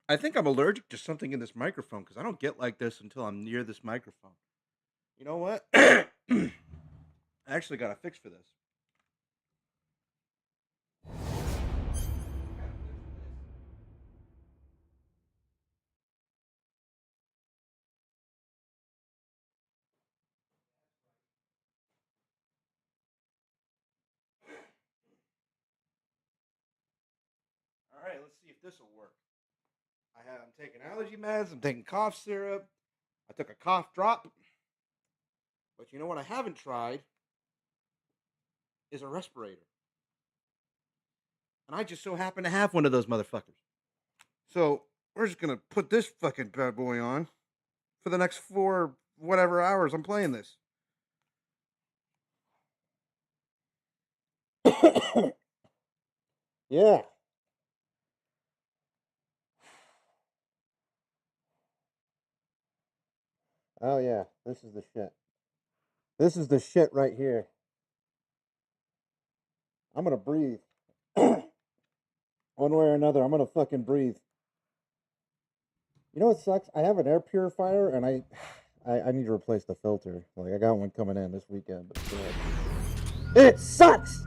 I think I'm allergic to something in this microphone because I don't get like this until I'm near this microphone. You know what? I actually got a fix for this. All right, let's see if this will work. I'm taking allergy meds. I'm taking cough syrup. I took a cough drop. But you know what I haven't tried is a respirator. And I just so happen to have one of those motherfuckers. So we're just gonna put this fucking bad boy on for the next 4 whatever hours I'm playing this. Yeah. Oh yeah. This is the shit. This is the shit right here. I'm gonna breathe. One way or another, I'm gonna fucking breathe. You know what sucks? I have an air purifier and I need to replace the filter. Like I got one coming in this weekend, but still. It sucks.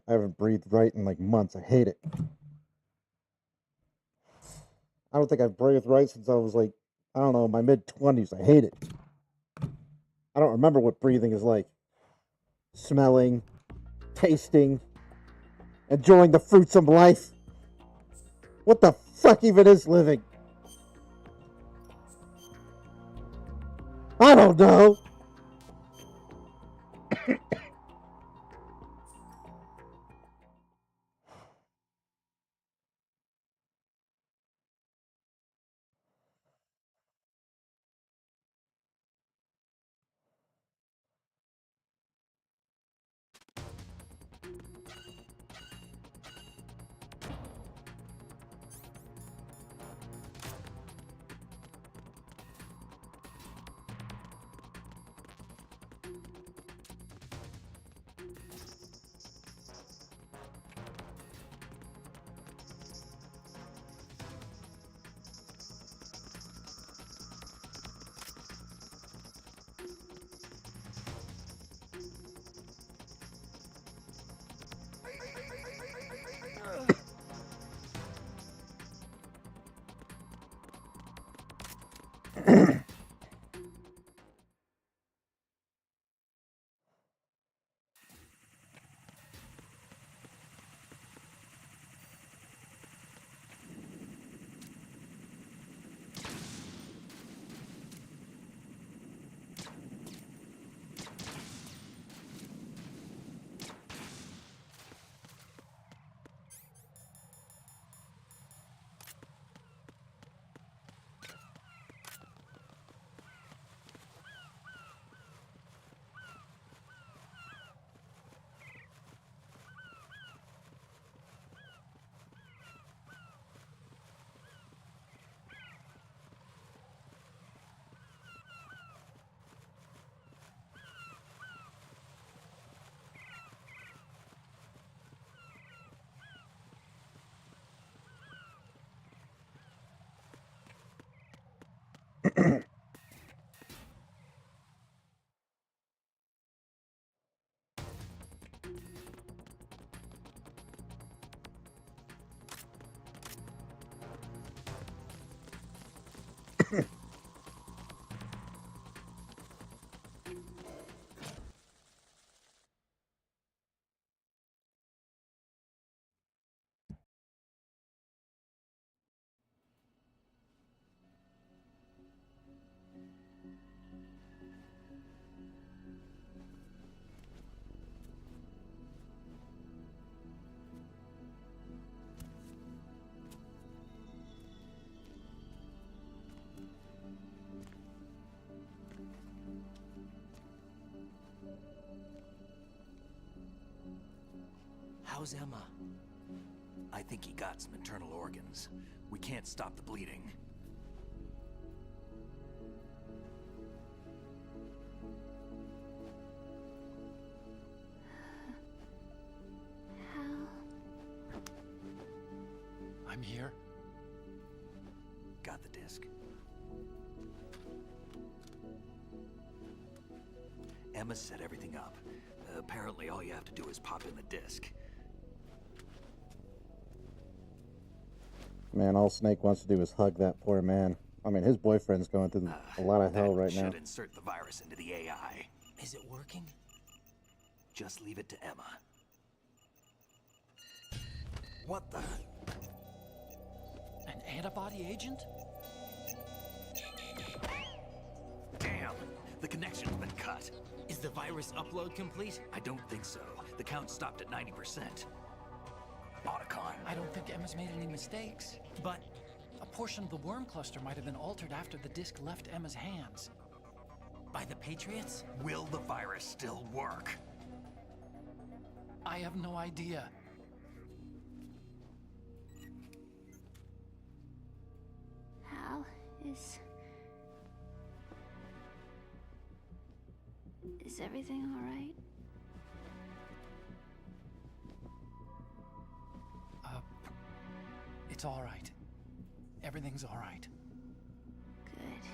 I haven't breathed right in like months. I hate it. I don't think I've breathed right since I was like, I don't know, my mid-20s. I hate it. I don't remember what breathing is like. Smelling, tasting, enjoying the fruits of life. What the fuck even is living? I don't know. How's Emma? I think he got some internal organs. We can't stop the bleeding. Hal? I'm here. Got the disc. Emma set everything up. Apparently all you have to do is pop in the disc. Man, all Snake wants to do is hug that poor man. I mean, his boyfriend's going through a lot of hell right now. Should insert the virus into the AI. Is it working? Just leave it to Emma. What the? An antibody agent? Damn! The connection's been cut. Is the virus upload complete? I don't think so. The count stopped at 90%. Otacon. I don't think Emma's made any mistakes. But a portion of the worm cluster might have been altered after the disc left Emma's hands. By the Patriots? Will the virus still work? I have no idea. Hal, is everything all right? It's all right. Everything's all right. Good.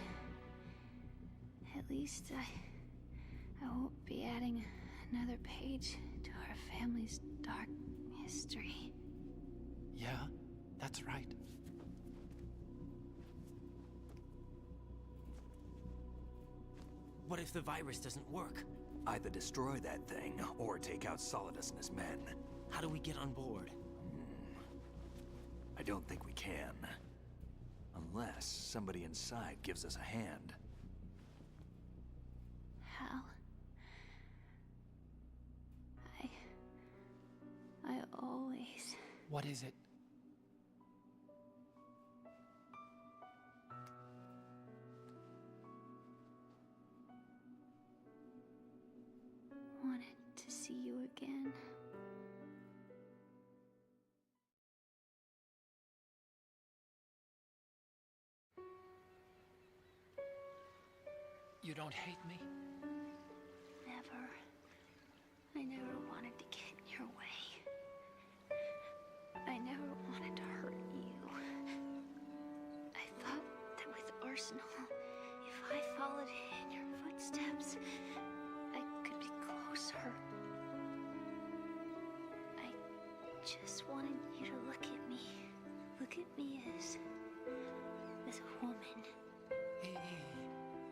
At least I won't be adding another page to our family's dark history. Yeah, that's right. What if the virus doesn't work? Either destroy that thing, or take out Solidus and his men. How do we get on board? I don't think we can. Unless somebody inside gives us a hand. Hal, I always... What is it? wanted to see you again. You don't hate me? Never. I never wanted to get in your way. I never wanted to hurt you. I thought that with Arsenal, if I followed in your footsteps, I could be closer. I just wanted you to look at me. Look at me as a woman.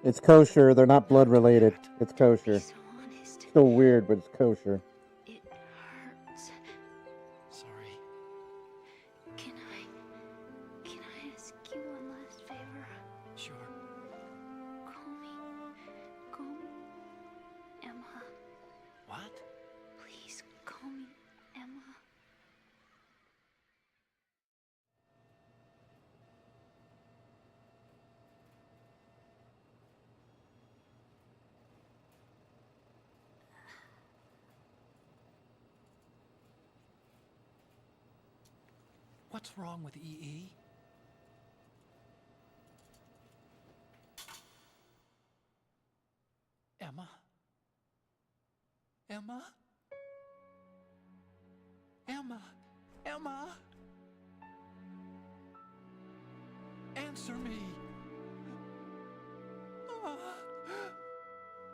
It's kosher. They're not blood related. It's kosher. Be so honest. Still weird, but it's kosher. It hurts. Sorry. Can I ask you one last favor? Sure. Call me Emma. What? Please call me Emma. What's wrong with EE? Emma? Emma? Emma? Emma? Answer me! Ah.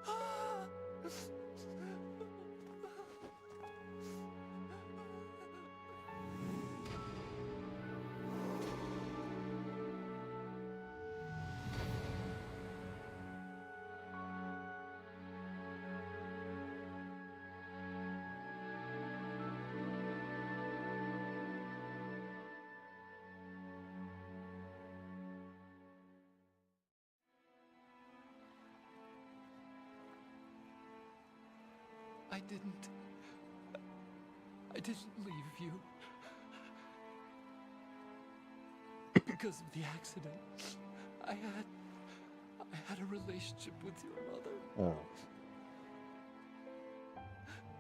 Ah. I didn't leave you. Because of the accident, I had a relationship with your mother. Oh.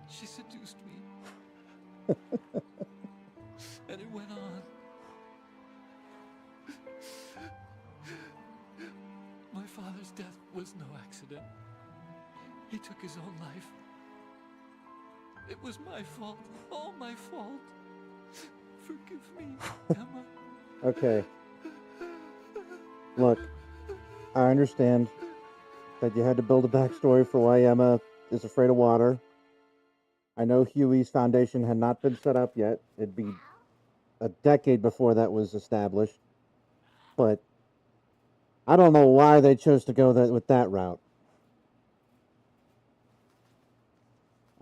She seduced me. And it went on. My father's death was no accident. He took his own life. It was my fault. All my fault. Forgive me, Emma. Okay. Look, I understand that you had to build a backstory for why Emma is afraid of water. I know Huey's foundation had not been set up yet. It'd be a decade before that was established. But I don't know why they chose to go with that route.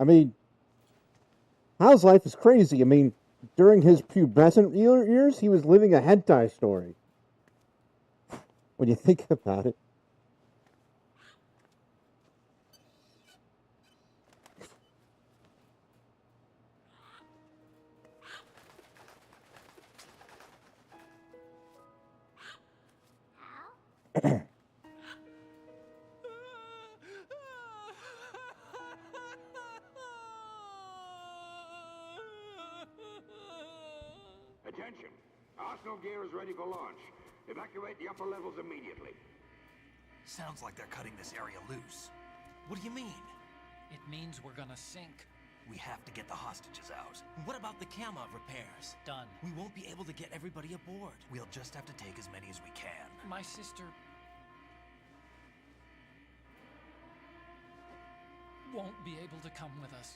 I mean, Hal's life is crazy. I mean, during his pubescent years, he was living a hentai story. When you think about it. Attention! Arsenal gear is ready for launch. Evacuate the upper levels immediately. Sounds like they're cutting this area loose. What do you mean? It means we're gonna sink. We have to get the hostages out. What about the Camov repairs? Done. We won't be able to get everybody aboard. We'll just have to take as many as we can. My sister won't be able to come with us.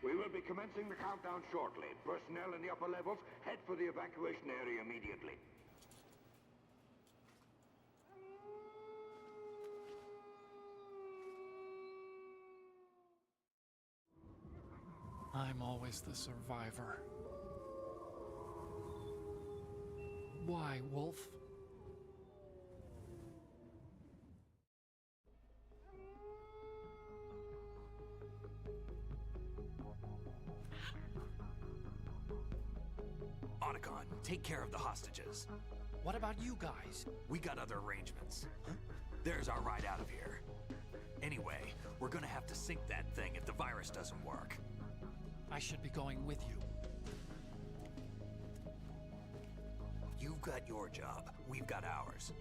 We will be commencing the countdown shortly. Personnel in the upper levels, head for the evacuation area immediately. I'm always the survivor. Why, Wolf? Otacon, take care of the hostages. What about you guys? We got other arrangements. There's our ride out of here. Anyway, we're gonna have to sink that thing if the virus doesn't work. I should be going with you. You've got your job, we've got ours.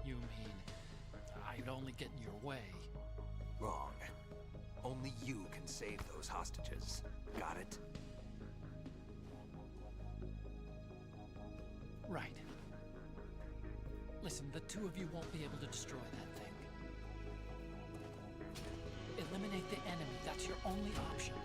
You mean I'd only get in your way? Wrong. Only you can save those hostages. Got it? Right. Listen, the two of you won't be able to destroy that thing. Eliminate the enemy. That's your only option.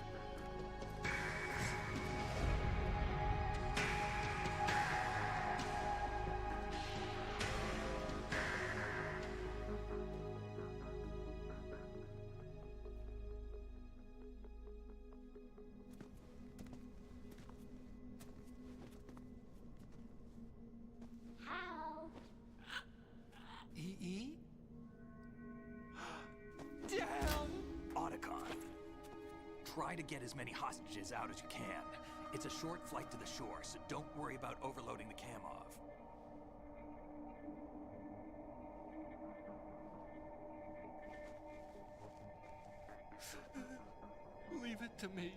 How? EE? Damn! Otacon. Try to get as many hostages out as you can. It's a short flight to the shore, so don't worry about overloading the Camov. Leave it to me.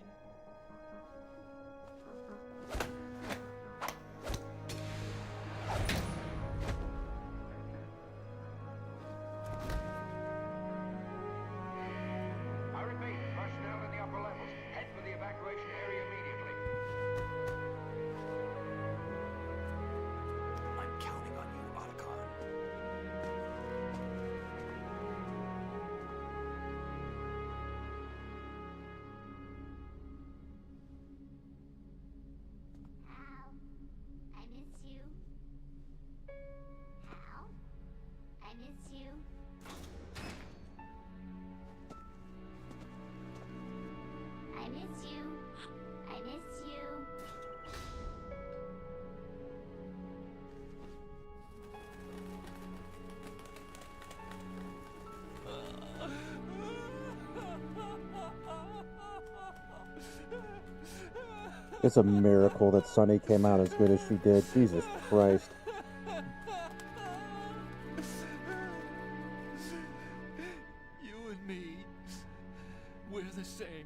I repeat, personnel in the upper levels, head for the evacuation area immediately. I'm counting on you, Otacon. Hal, I miss you. Hal, I miss you. I miss you. I miss you. It's a miracle that Sunny came out as good as she did. Jesus Christ. You and me, we're the same.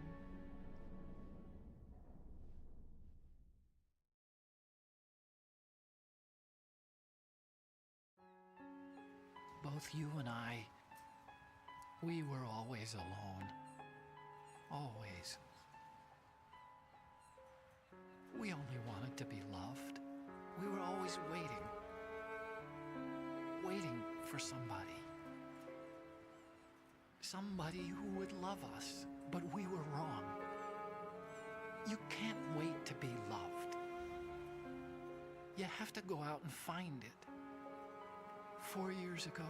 both you and I, we were always alone. Always. We only wanted to be loved. We were always waiting. Waiting for somebody. Somebody who would love us, but we were wrong. You can't wait to be loved. You have to go out and find it. 4 years ago,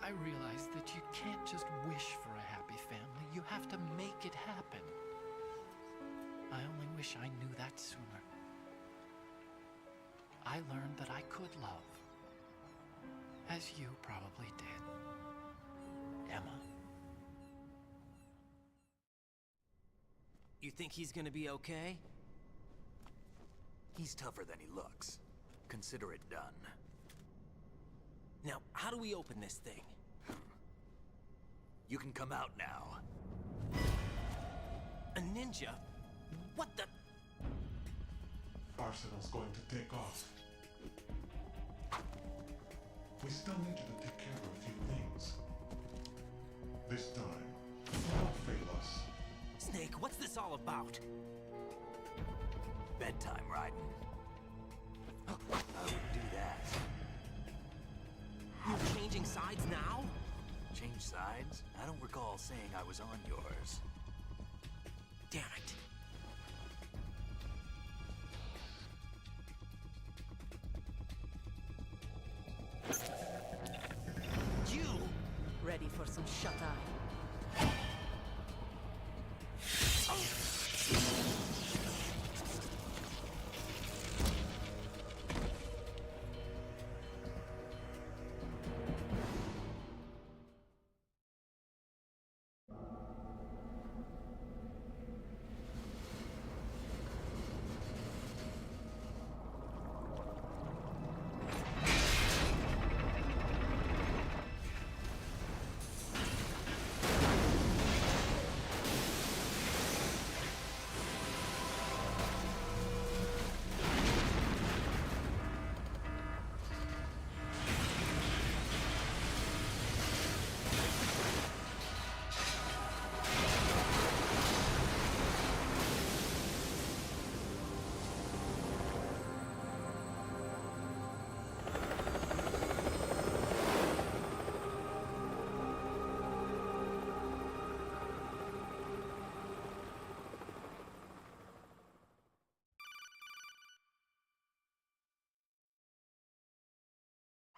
I realized that you can't just wish for a happy family. You have to make it happen. I only wish I knew that sooner. I learned that I could love, as you probably did, Emma. You think he's gonna be okay? He's tougher than he looks. Consider it done. Now, how do we open this thing? You can come out now. A ninja? What the? Arsenal's going to take off. We still need you to take care of a few things. This time, don't fail us. Snake, what's this all about? Bedtime, Raiden. I would do that. You're changing sides now? Change sides? I don't recall saying I was on yours. Damn it. You! Ready for some shut-eye?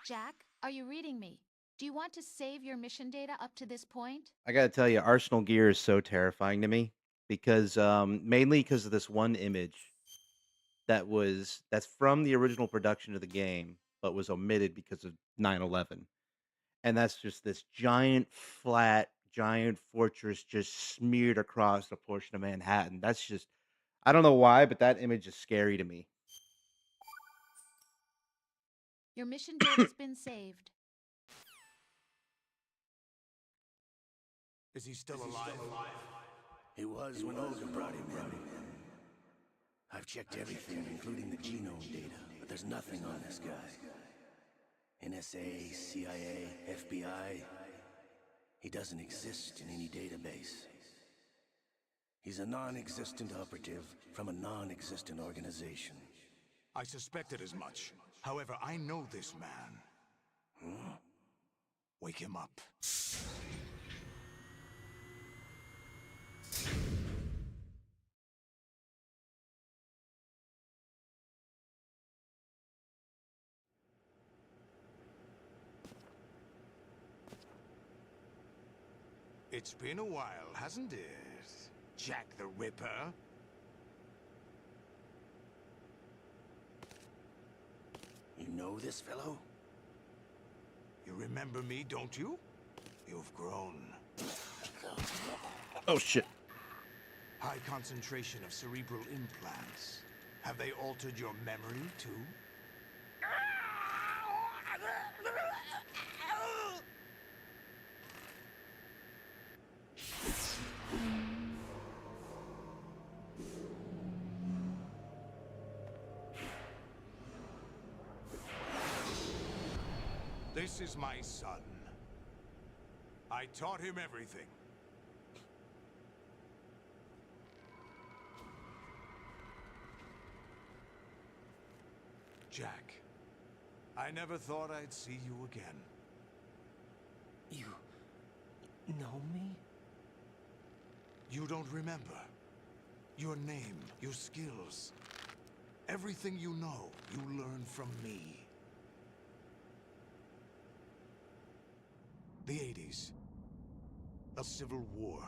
Jack, are you reading me? Do you want to save your mission data up to this point? I gotta tell you, Arsenal Gear is so terrifying to me because mainly because of this one image that's from the original production of the game, but was omitted because of 9/11, and that's just this giant fortress just smeared across a portion of Manhattan. That's just I don't know why, but that image is scary to me. Your mission data's been saved. Is he still alive? He was when Olga brought him in. I've checked everything, including the genome data, but there's nothing on this guy. NSA, CIA, FBI. He doesn't exist in any database. He's a non-existent operative from a non-existent organization. I suspected as much. However, I know this man. Wake him up. It's been a while, hasn't it? Jack the Ripper? You know this fellow? You remember me, don't you? You've grown. Oh shit. High concentration of cerebral implants. Have they altered your memory, too? This is my son. I taught him everything. Jack, I never thought I'd see you again. You know me? You don't remember. Your name, your skills. Everything you know, you learned from me. The 80s. A civil war.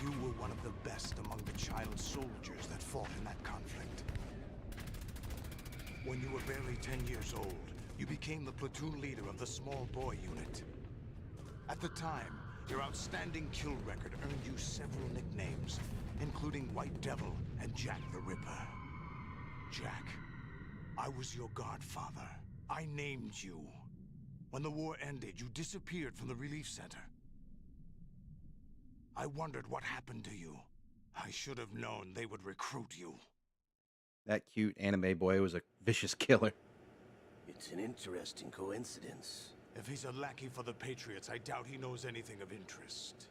You were one of the best among the child soldiers that fought in that conflict. When you were barely 10 years old, you became the platoon leader of the small boy unit. At the time, your outstanding kill record earned you several nicknames, including White Devil and Jack the Ripper. Jack, I was your godfather. I named you. When the war ended, you disappeared from the relief center. I wondered what happened to you. I should have known they would recruit you. That cute anime boy was a vicious killer. It's an interesting coincidence. If he's a lackey for the Patriots, I doubt he knows anything of interest.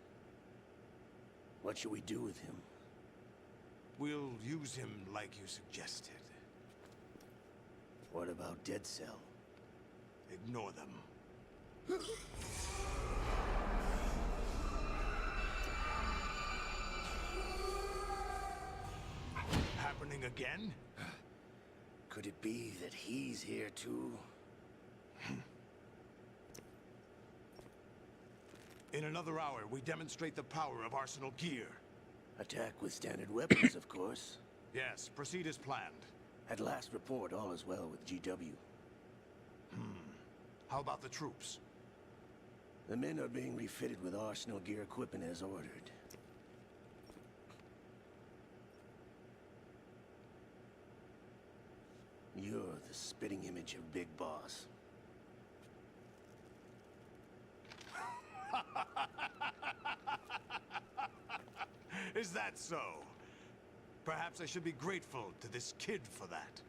What should we do with him? We'll use him like you suggested. What about Dead Cell? Ignore them. Happening again? Could it be that he's here too? In another hour, we demonstrate the power of Arsenal gear. Attack with standard weapons, of course. Yes, proceed as planned. At last report, all is well with GW. How about the troops? The men are being refitted with Arsenal gear equipment as ordered. You're the spitting image of Big Boss. Is that so? Perhaps I should be grateful to this kid for that.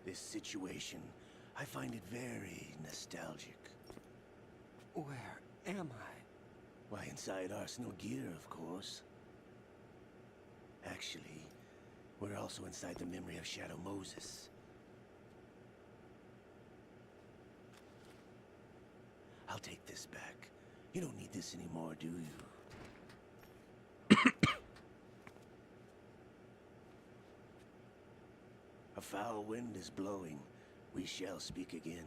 This situation, I find it very nostalgic. Where am I? Why, inside Arsenal gear, of course. Actually, we're also inside the memory of Shadow Moses. I'll take this back. You don't need this anymore, do you? A foul wind is blowing. We shall speak again.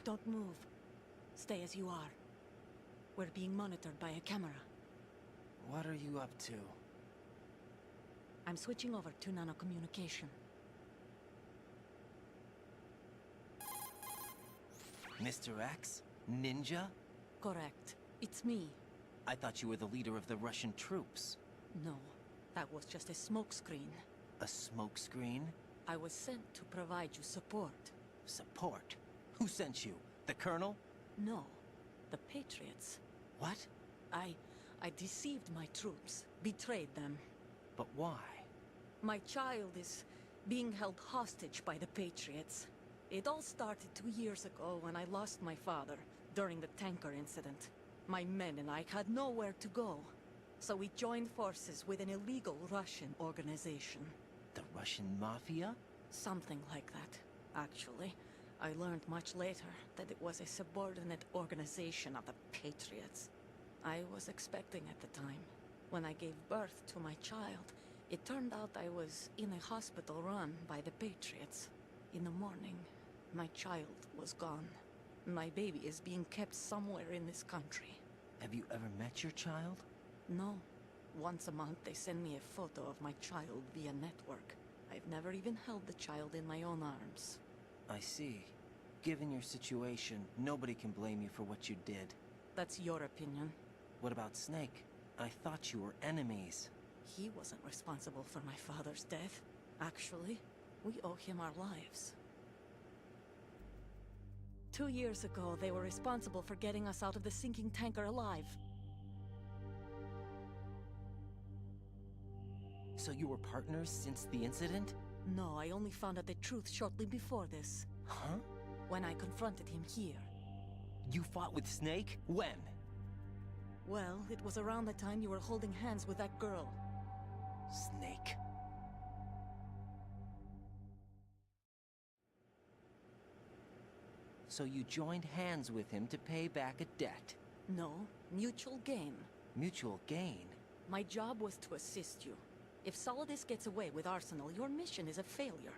Don't move. Stay as you are. We're being monitored by a camera. What are you up to? I'm switching over to nanocommunication. Mr. X? Ninja? Correct. It's me. I thought you were the leader of the Russian troops. No, that was just a smokescreen. A smokescreen? I was sent to provide you support. Support? Who sent you? The Colonel? No, the Patriots. What? I deceived my troops, betrayed them. But why? My child is being held hostage by the Patriots. It all started 2 years ago when I lost my father during the tanker incident. My men and I had nowhere to go, so we joined forces with an illegal Russian organization. The Russian Mafia? Something like that, actually. I learned much later that it was a subordinate organization of the Patriots. I was expecting at the time. When I gave birth to my child, it turned out I was in a hospital run by the Patriots. In the morning, my child was gone. My baby is being kept somewhere in this country. Have you ever met your child? No. Once a month, they send me a photo of my child via network. I've never even held the child in my own arms. I see. Given your situation, nobody can blame you for what you did. That's your opinion. What about Snake? I thought you were enemies. He wasn't responsible for my father's death. Actually, we owe him our lives. 2 years ago, they were responsible for getting us out of the sinking tanker alive. So you were partners since the incident? No, I only found out the truth shortly before this. Huh? When I confronted him here. You fought with Snake? When? Well, it was around the time you were holding hands with that girl. Snake. So you joined hands with him to pay back a debt? No, mutual gain. Mutual gain? My job was to assist you. If Solidus gets away with Arsenal, your mission is a failure.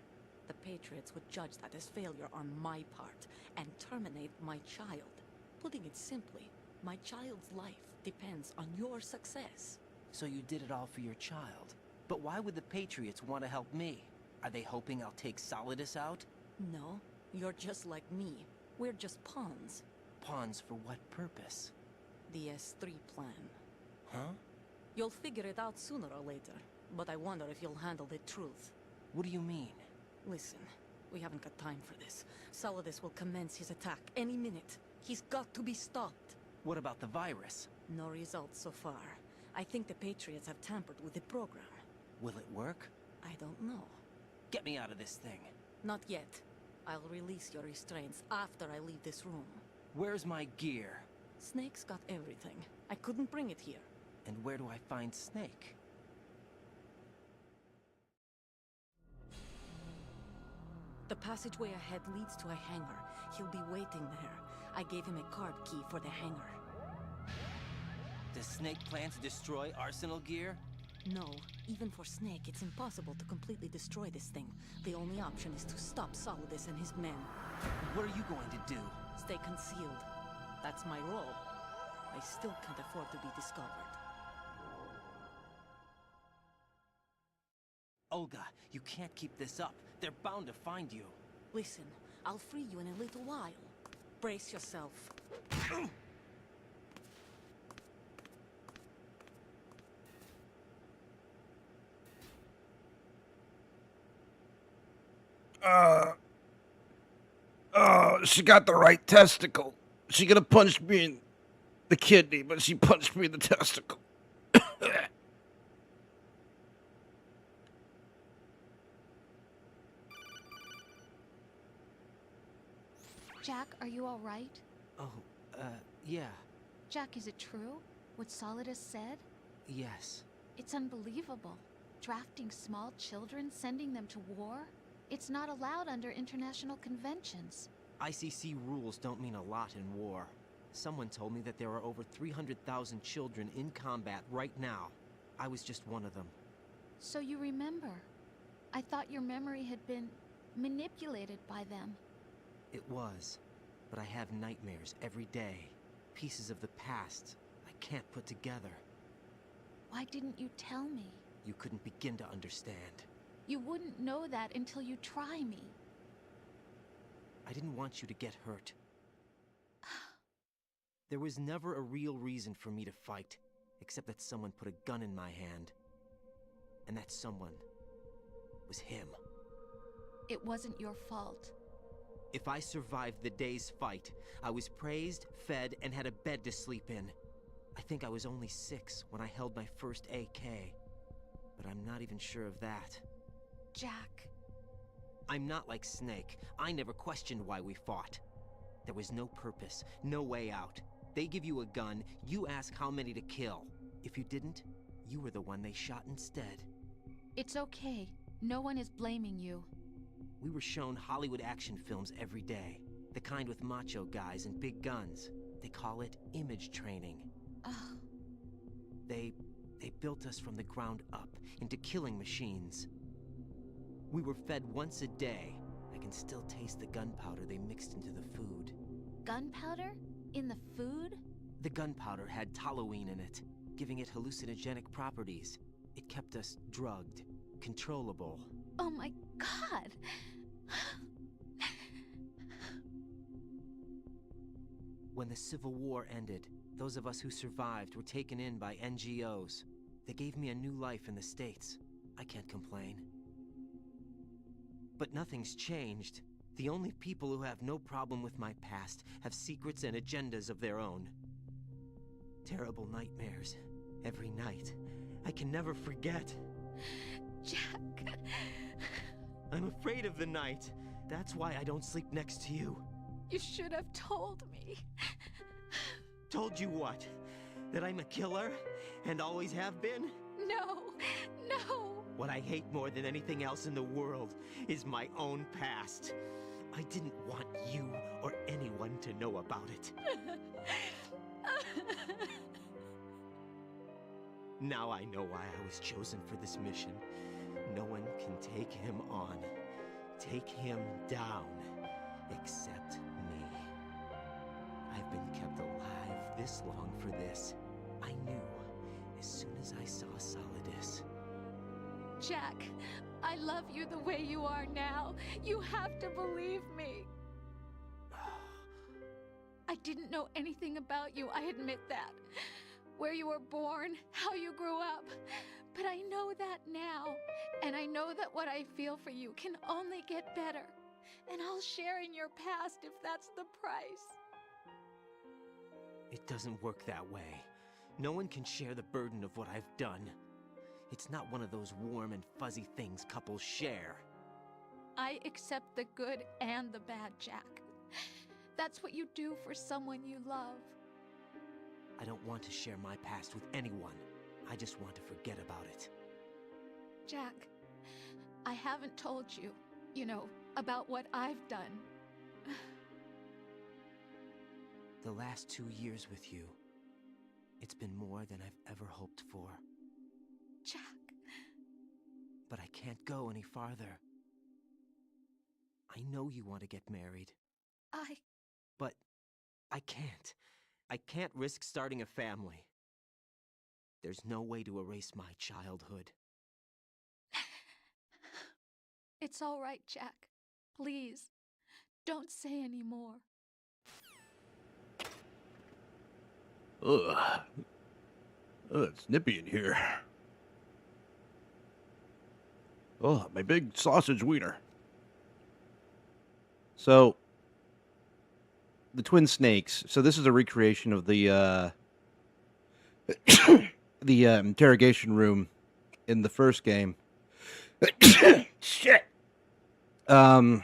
The Patriots would judge that as failure on my part, and terminate my child. Putting it simply, my child's life depends on your success. So you did it all for your child. But why would the Patriots want to help me? Are they hoping I'll take Solidus out? No, you're just like me. We're just pawns. Pawns for what purpose? The S3 plan. Huh? You'll figure it out sooner or later, but I wonder if you'll handle the truth. What do you mean? Listen, we haven't got time for this. Solidus will commence his attack any minute. He's got to be stopped. What about the virus? No results so far. I think the Patriots have tampered with the program. Will it work? I don't know. Get me out of this thing. Not yet. I'll release your restraints after I leave this room. Where's my gear? Snake's got everything. I couldn't bring it here. And where do I find Snake? The passageway ahead leads to a hangar. He'll be waiting there. I gave him a card key for the hangar. Does Snake plan to destroy Arsenal gear? No. Even for Snake, it's impossible to completely destroy this thing. The only option is to stop Solidus and his men. What are you going to do? Stay concealed. That's my role. I still can't afford to be discovered. Olga, you can't keep this up. They're bound to find you. Listen, I'll free you in a little while. Brace yourself. She got the right testicle. She could have punched me in the kidney, but she punched me in the testicle. Jack, are you all right? Oh, yeah. Jack, is it true? What Solidus said? Yes. It's unbelievable. Drafting small children, sending them to war? It's not allowed under international conventions. ICC rules don't mean a lot in war. Someone told me that there are over 300,000 children in combat right now. I was just one of them. So you remember. I thought your memory had been manipulated by them. It was. But I have nightmares every day. Pieces of the past I can't put together. Why didn't you tell me? You couldn't begin to understand. You wouldn't know that until you try me. I didn't want you to get hurt. There was never a real reason for me to fight, except that someone put a gun in my hand. And that someone was him. It wasn't your fault. If I survived the day's fight, I was praised, fed, and had a bed to sleep in. I think I was only 6 when I held my first AK. But I'm not even sure of that. Jack. I'm not like Snake. I never questioned why we fought. There was no purpose, no way out. They give you a gun, you ask how many to kill. If you didn't, you were the one they shot instead. It's okay. No one is blaming you. We were shown Hollywood action films every day. The kind with macho guys and big guns. They call it image training. Ugh. They built us from the ground up into killing machines. We were fed once a day. I can still taste the gunpowder they mixed into the food. Gunpowder? In the food? The gunpowder had toluene in it, giving it hallucinogenic properties. It kept us drugged, controllable. Oh my God! When the Civil War ended, those of us who survived were taken in by NGOs. They gave me a new life in the States. I can't complain. But nothing's changed. The only people who have no problem with my past have secrets and agendas of their own. Terrible nightmares. Every night. I can never forget. Jack. I'm afraid of the night. That's why I don't sleep next to you. You should have told me. Told you what? That I'm a killer? And always have been? No, no. What I hate more than anything else in the world is my own past. I didn't want you or anyone to know about it. Now I know why I was chosen for this mission. No one can take him on, take him down, except me. I've been kept alive this long for this. I knew as soon as I saw Solidus. Jack, I love you the way you are now. You have to believe me. I didn't know anything about you, I admit that. Where you were born, how you grew up. But I know that now. And I know that what I feel for you can only get better. And I'll share in your past if that's the price. It doesn't work that way. No one can share the burden of what I've done. It's not one of those warm and fuzzy things couples share. I accept the good and the bad, Jack. That's what you do for someone you love. I don't want to share my past with anyone. I just want to forget about it. Jack, I haven't told you, about what I've done. The last 2 years with you, it's been more than I've ever hoped for. Jack. But I can't go any farther. I know you want to get married. But I can't. I can't risk starting a family. There's no way to erase my childhood. It's all right, Jack. Please, don't say any more. Ugh. It's nippy in here. Oh, my big sausage wiener. So, the twin snakes. So this is a recreation of the the interrogation room in the first game. Shit. And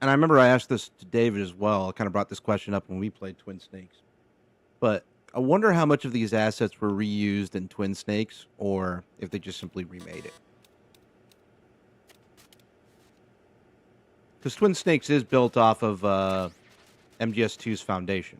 I remember I asked this to David as well. I kind of brought this question up when we played Twin Snakes. But I wonder how much of these assets were reused in Twin Snakes, or if they just simply remade it. Because Twin Snakes is built off of MGS2's foundation.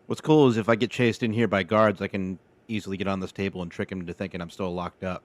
What's cool is if I get chased in here by guards, I can easily get on this table and trick him into thinking I'm still locked up.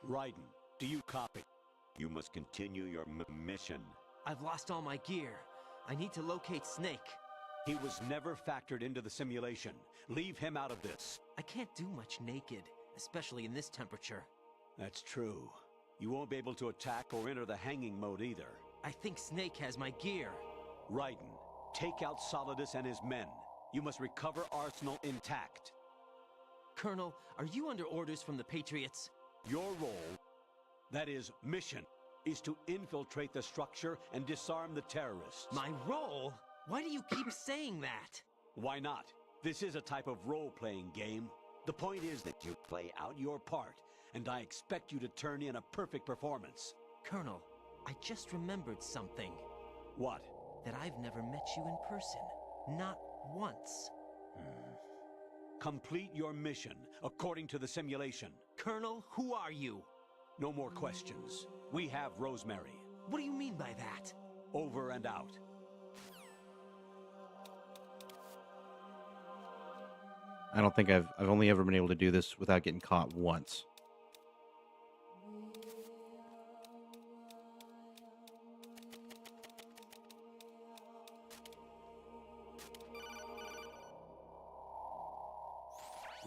Raiden, do you copy? You must continue your mission. I've lost all my gear. I need to locate Snake. He was never factored into the simulation. Leave him out of this. I can't do much naked, especially in this temperature. That's true. You won't be able to attack or enter the hanging mode either. I think Snake has my gear. Raiden, take out Solidus and his men. You must recover Arsenal intact. Colonel, are you under orders from the Patriots? Your role, that is, mission, is to infiltrate the structure and disarm the terrorists. My role? Why do you keep saying that? Why not? This is a type of role-playing game. The point is that you play out your part, and I expect you to turn in a perfect performance. Colonel, I just remembered something. What? That I've never met you in person. Not once. Complete your mission, according to the simulation. Colonel, who are you? No more questions. We have Rosemary. What do you mean by that? Over and out. I don't think I've only ever been able to do this without getting caught once.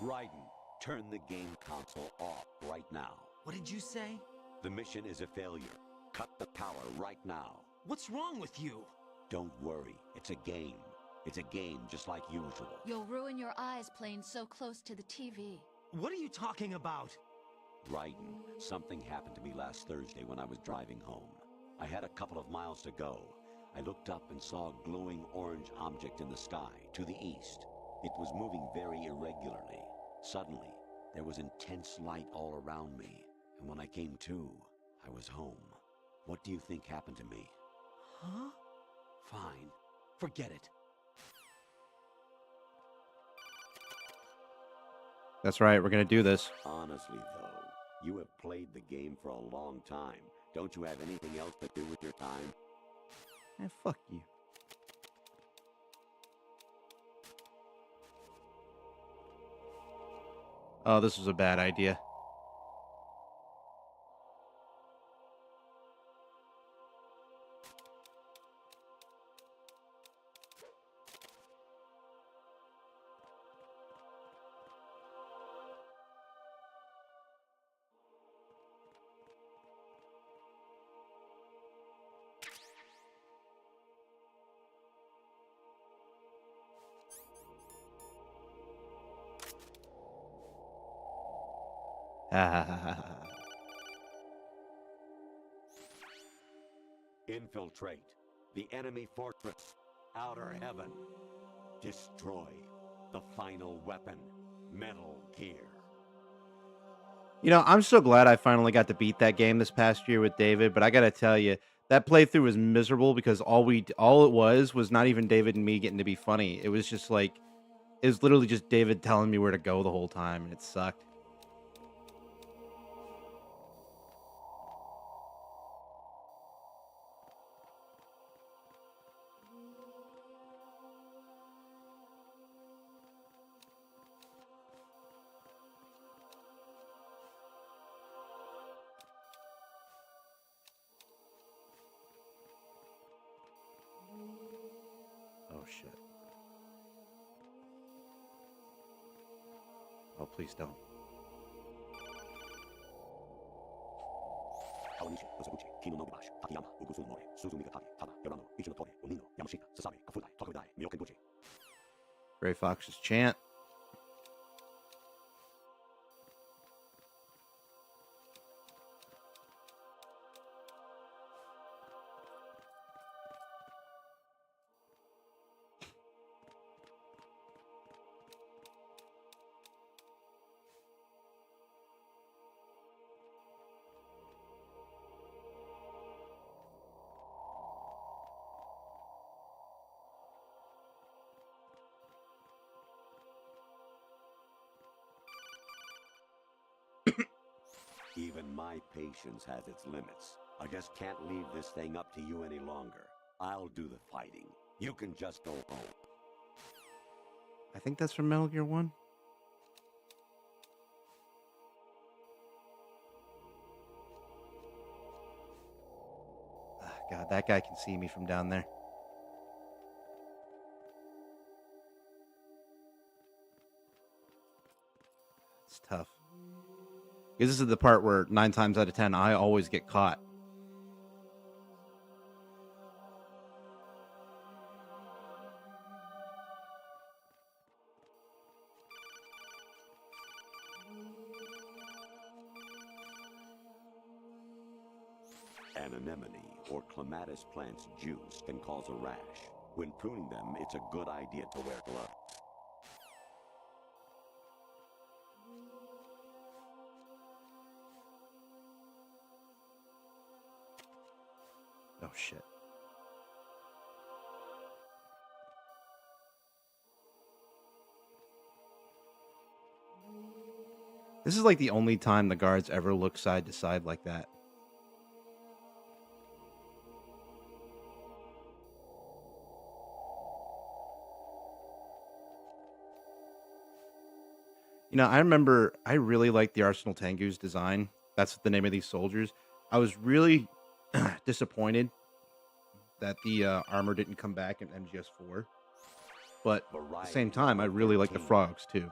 Raiden, turn the game console off right now. What did you say? The mission is a failure. Cut the power right now. What's wrong with you? Don't worry, it's a game. It's a game just like usual. You'll ruin your eyes playing so close to the TV. What are you talking about? Raiden, something happened to me last Thursday when I was driving home. I had a couple of miles to go. I looked up and saw a glowing orange object in the sky to the east. It was moving very irregularly. Suddenly, there was intense light all around me, and when I came to, I was home. What do you think happened to me? Huh? Fine. Forget it. That's right, we're gonna do this. Honestly, though, you have played the game for a long time. Don't you have anything else to do with your time? Fuck you. Oh, this was a bad idea. Infiltrate the enemy fortress, Outer Heaven. Destroy the final weapon, Metal Gear. You know, I'm so glad I finally got to beat that game this past year with David, but I gotta tell you, that playthrough was miserable because all it was not even David and me getting to be funny. It was just like, it was literally just David telling me where to go the whole time, and it sucked. Oh, shit. Oh, please don't. Gray Fox's chant. Even my patience has its limits. I just can't leave this thing up to you any longer. I'll do the fighting. You can just go home. I think that's from Metal Gear 1. God, that guy can see me from down there. It's tough. Because this is the part where 9 times out of 10, I always get caught. An anemone or clematis plant's juice can cause a rash. When pruning them, it's a good idea to wear gloves. Oh, shit. This is like the only time the guards ever look side to side like that. You know, I remember I really liked the Arsenal Tengu's design. That's the name of these soldiers. I was really disappointed that the armor didn't come back in MGS4. But at the same time, I really like the frogs too.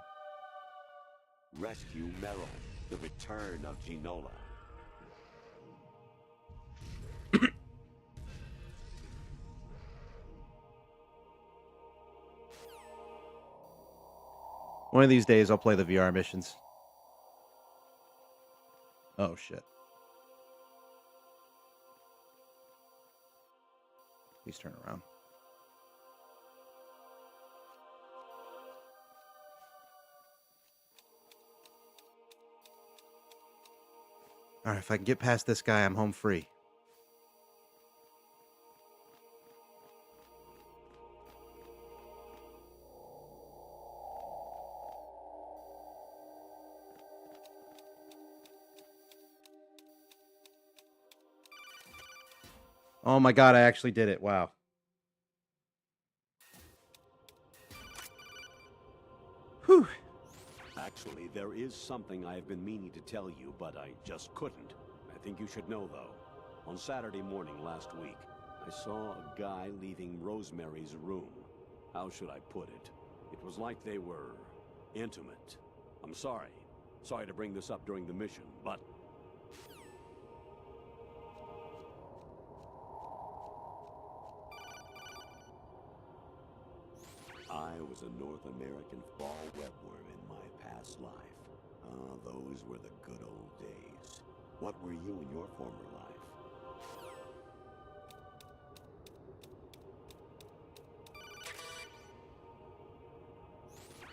Rescue Meryl, the return of Ginola. One of these days, I'll play the VR missions. Oh, shit. Please turn around. All right, if I can get past this guy, I'm home free. Oh my god, I actually did it. Wow. Whew. Actually, there is something I have been meaning to tell you, but I just couldn't. I think you should know, though. On Saturday morning last week, I saw a guy leaving Rosemary's room. How should I put it? It was like they were intimate. I'm sorry. Sorry to bring this up during the mission, but I was a North American fall webworm in my past life. Ah, those were the good old days. What were you in your former life?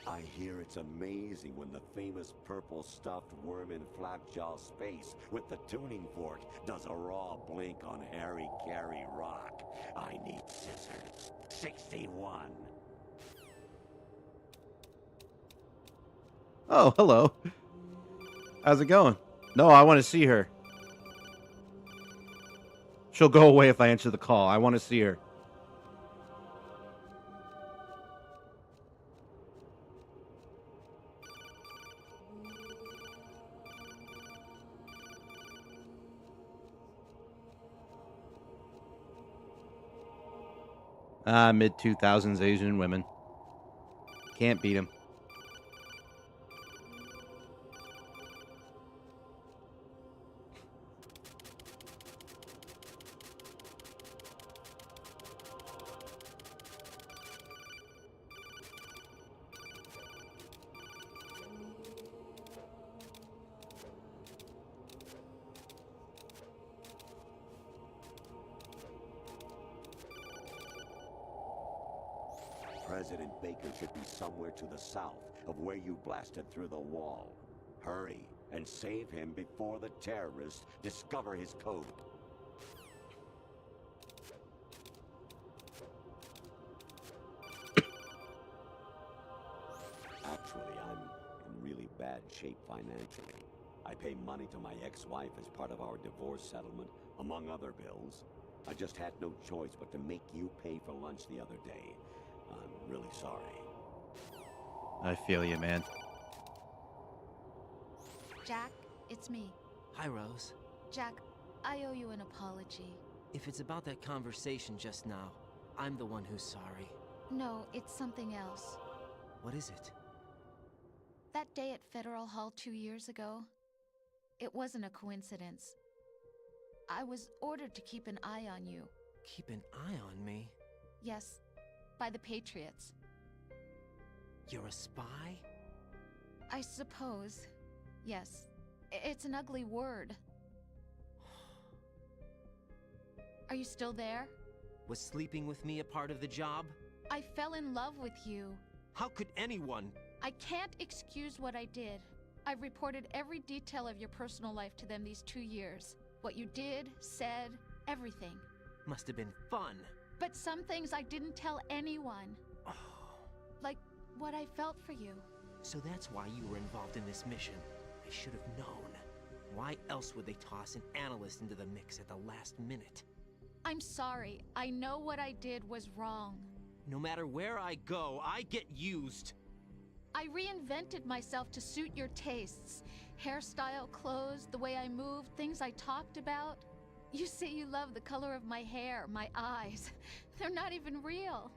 I hear it's amazing when the famous purple stuffed worm in Flapjaw Space with the tuning fork does a raw blink on Harry Carey Rock. I need scissors. 61. Oh, hello. How's it going? No, I want to see her. She'll go away if I answer the call. I want to see her. Mid-2000s Asian women. Can't beat him. President Baker should be somewhere to the south of where you blasted through the wall. Hurry and save him before the terrorists discover his code. Actually, I'm in really bad shape financially. I pay money to my ex-wife as part of our divorce settlement, among other bills. I just had no choice but to make you pay for lunch the other day. I'm really sorry. I feel you, man. Jack, it's me. Hi, Rose. Jack, I owe you an apology. If it's about that conversation just now, I'm the one who's sorry. No, it's something else. What is it? That day at Federal Hall 2 years ago, it wasn't a coincidence. I was ordered to keep an eye on you. Keep an eye on me? Yes, by the Patriots. You're a spy? I suppose. Yes. It's an ugly word. Are you still there? Was sleeping with me a part of the job? I fell in love with you. How could anyone? I can't excuse what I did. I've reported every detail of your personal life to them these 2 years. What you did, said, everything. Must have been fun. But some things I didn't tell anyone. Like what I felt for you. So that's why you were involved in this mission. I should have known. Why else would they toss an analyst into the mix at the last minute? I'm sorry. I know what I did was wrong. No matter where I go, I get used. I reinvented myself to suit your tastes. Hairstyle, clothes, the way I moved, things I talked about. You say you love the color of my hair, my eyes. They're not even real.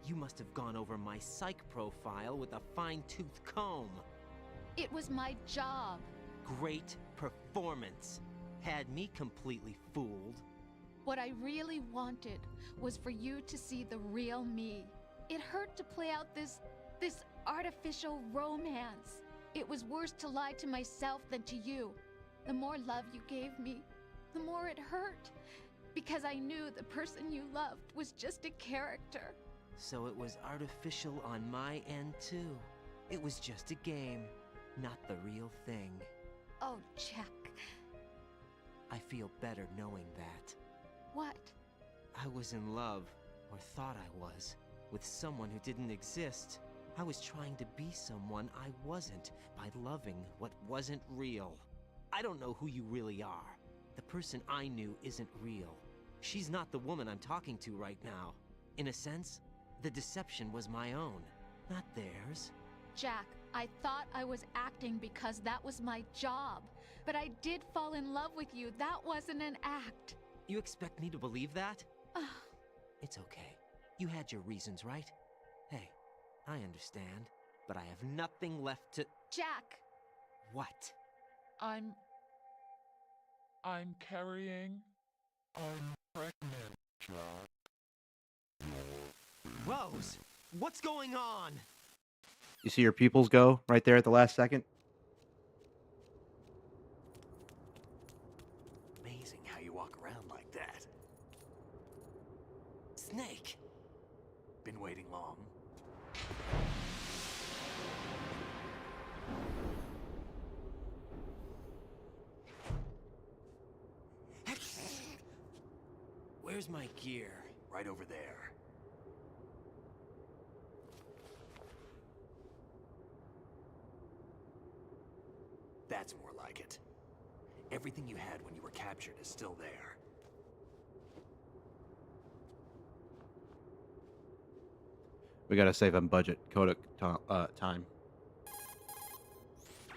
You must have gone over my psych profile with a fine-tooth comb. It was my job. Great performance. Had me completely fooled. What I really wanted was for you to see the real me. It hurt to play out this artificial romance. It was worse to lie to myself than to you. The more love you gave me, the more it hurt. Because I knew the person you loved was just a character. So it was artificial on my end too. It was just a game, not the real thing. Oh, Jack. I feel better knowing that. What? I was in love, or thought I was, with someone who didn't exist. I was trying to be someone I wasn't by loving what wasn't real. I don't know who you really are. The person I knew isn't real. She's not the woman I'm talking to right now. In a sense, the deception was my own, not theirs. Jack, I thought I was acting because that was my job. But I did fall in love with you. That wasn't an act. You expect me to believe that? It's okay. You had your reasons, right? Hey, I understand, but I have nothing left to— Jack! What? I'm carrying. I'm pregnant, Jack. Rose, what's going on? You see your pupils go right there at the last second? Amazing how you walk around like that. Snake! Been waiting long? Where's my gear? Right over there. That's more like it. Everything you had when you were captured is still there. We gotta save on budget. Kodak time.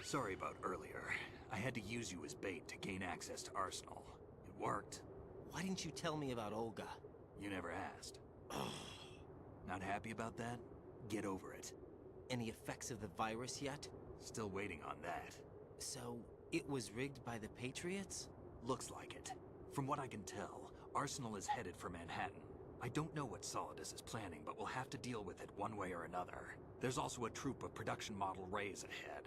Sorry about earlier. I had to use you as bait to gain access to Arsenal. It worked. Why didn't you tell me about Olga? You never asked. Not happy about that? Get over it. Any effects of the virus yet? Still waiting on that. So, it was rigged by the Patriots? Looks like it. From what I can tell, Arsenal is headed for Manhattan. I don't know what Solidus is planning, but we'll have to deal with it one way or another. There's also a troop of production model Rays ahead.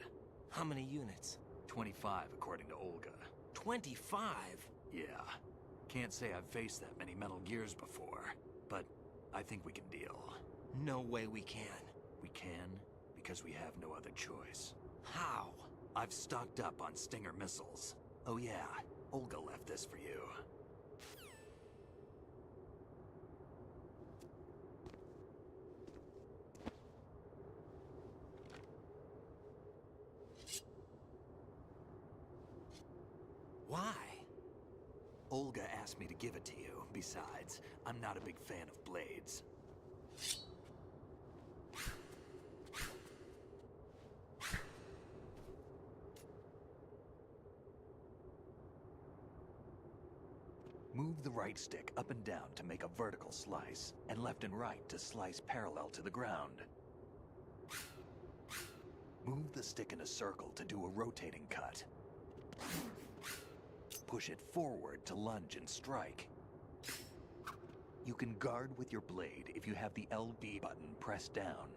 How many units? 25, according to Olga. 25? Yeah. Can't say I've faced that many Metal Gears before, but I think we can deal. No way we can. We can, because we have no other choice. How? I've stocked up on Stinger missiles. Oh yeah, Olga left this for you. Why? Olga asked me to give it to you. Besides, I'm not a big fan of blades. Move the right stick up and down to make a vertical slice, and left and right to slice parallel to the ground. Move the stick in a circle to do a rotating cut. Push it forward to lunge and strike. You can guard with your blade if you have the LB button pressed down.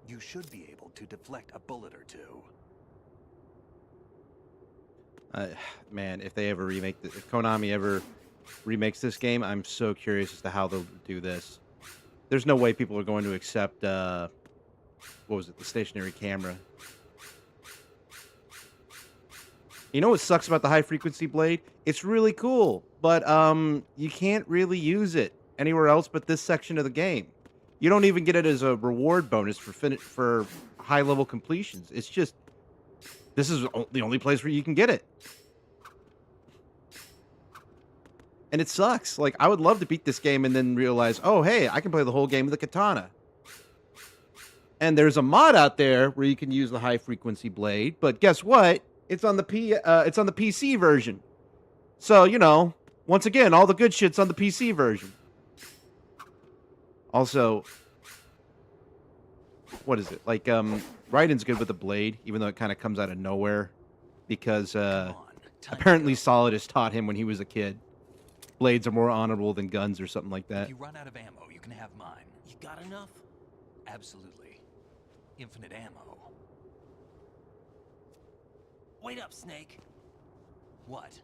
You should be able to deflect a bullet or two. Man, if they ever remake if Konami ever remakes this game, I'm so curious as to how they'll do this. There's no way people are going to accept what was it, the stationary camera. You know what sucks about the high frequency blade? It's really cool, but you can't really use it anywhere else but this section of the game. You don't even get it as a reward bonus for high level completions. It's just this is the only place where you can get it. And it sucks. Like, I would love to beat this game and then realize, oh, hey, I can play the whole game with a katana. And there's a mod out there where you can use the high frequency blade, but guess what? It's on the PC version. So, you know, once again, all the good shit's on the PC version. Also, what is it? Like, Raiden's good with the blade, even though it kind of comes out of nowhere. Because, apparently Solidus taught him when he was a kid. Blades are more honorable than guns or something like that. If you run out of ammo, you can have mine. You got enough? Absolutely. Infinite ammo. Wait up, Snake. What?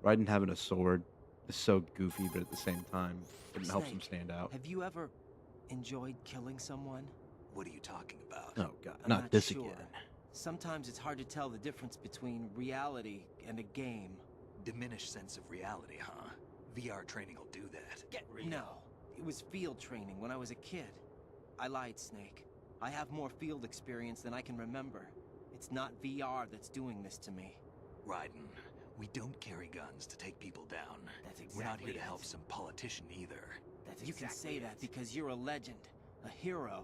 Raiden having a sword is so goofy, but at the same time, it helps him stand out. Have you ever enjoyed killing someone? What are you talking about? Oh, God. I'm Not this sure. again. Sometimes it's hard to tell the difference between reality and a game. Diminished sense of reality, huh? VR training will do that. Get real. No, it was field training when I was a kid. I lied, Snake. I have more field experience than I can remember. It's not VR that's doing this to me. Raiden, we don't carry guns to take people down. That's exactly We're not here to it. help some politician either. You can say that because you're a legend, a hero.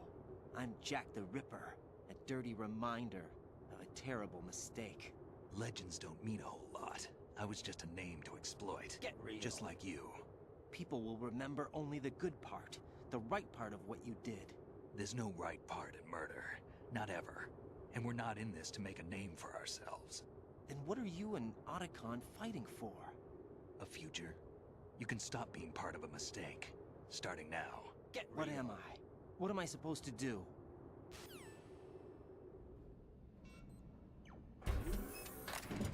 I'm Jack the Ripper, a dirty reminder of a terrible mistake. Legends don't mean a whole lot. I was just a name to exploit. Get real. Just like you. People will remember only the good part, the right part of what you did. There's no right part in murder. Not ever. And we're not in this to make a name for ourselves. Then what are you and Otacon fighting for? A future? You can stop being part of a mistake. Starting now. Get real. What am I? What am I supposed to do?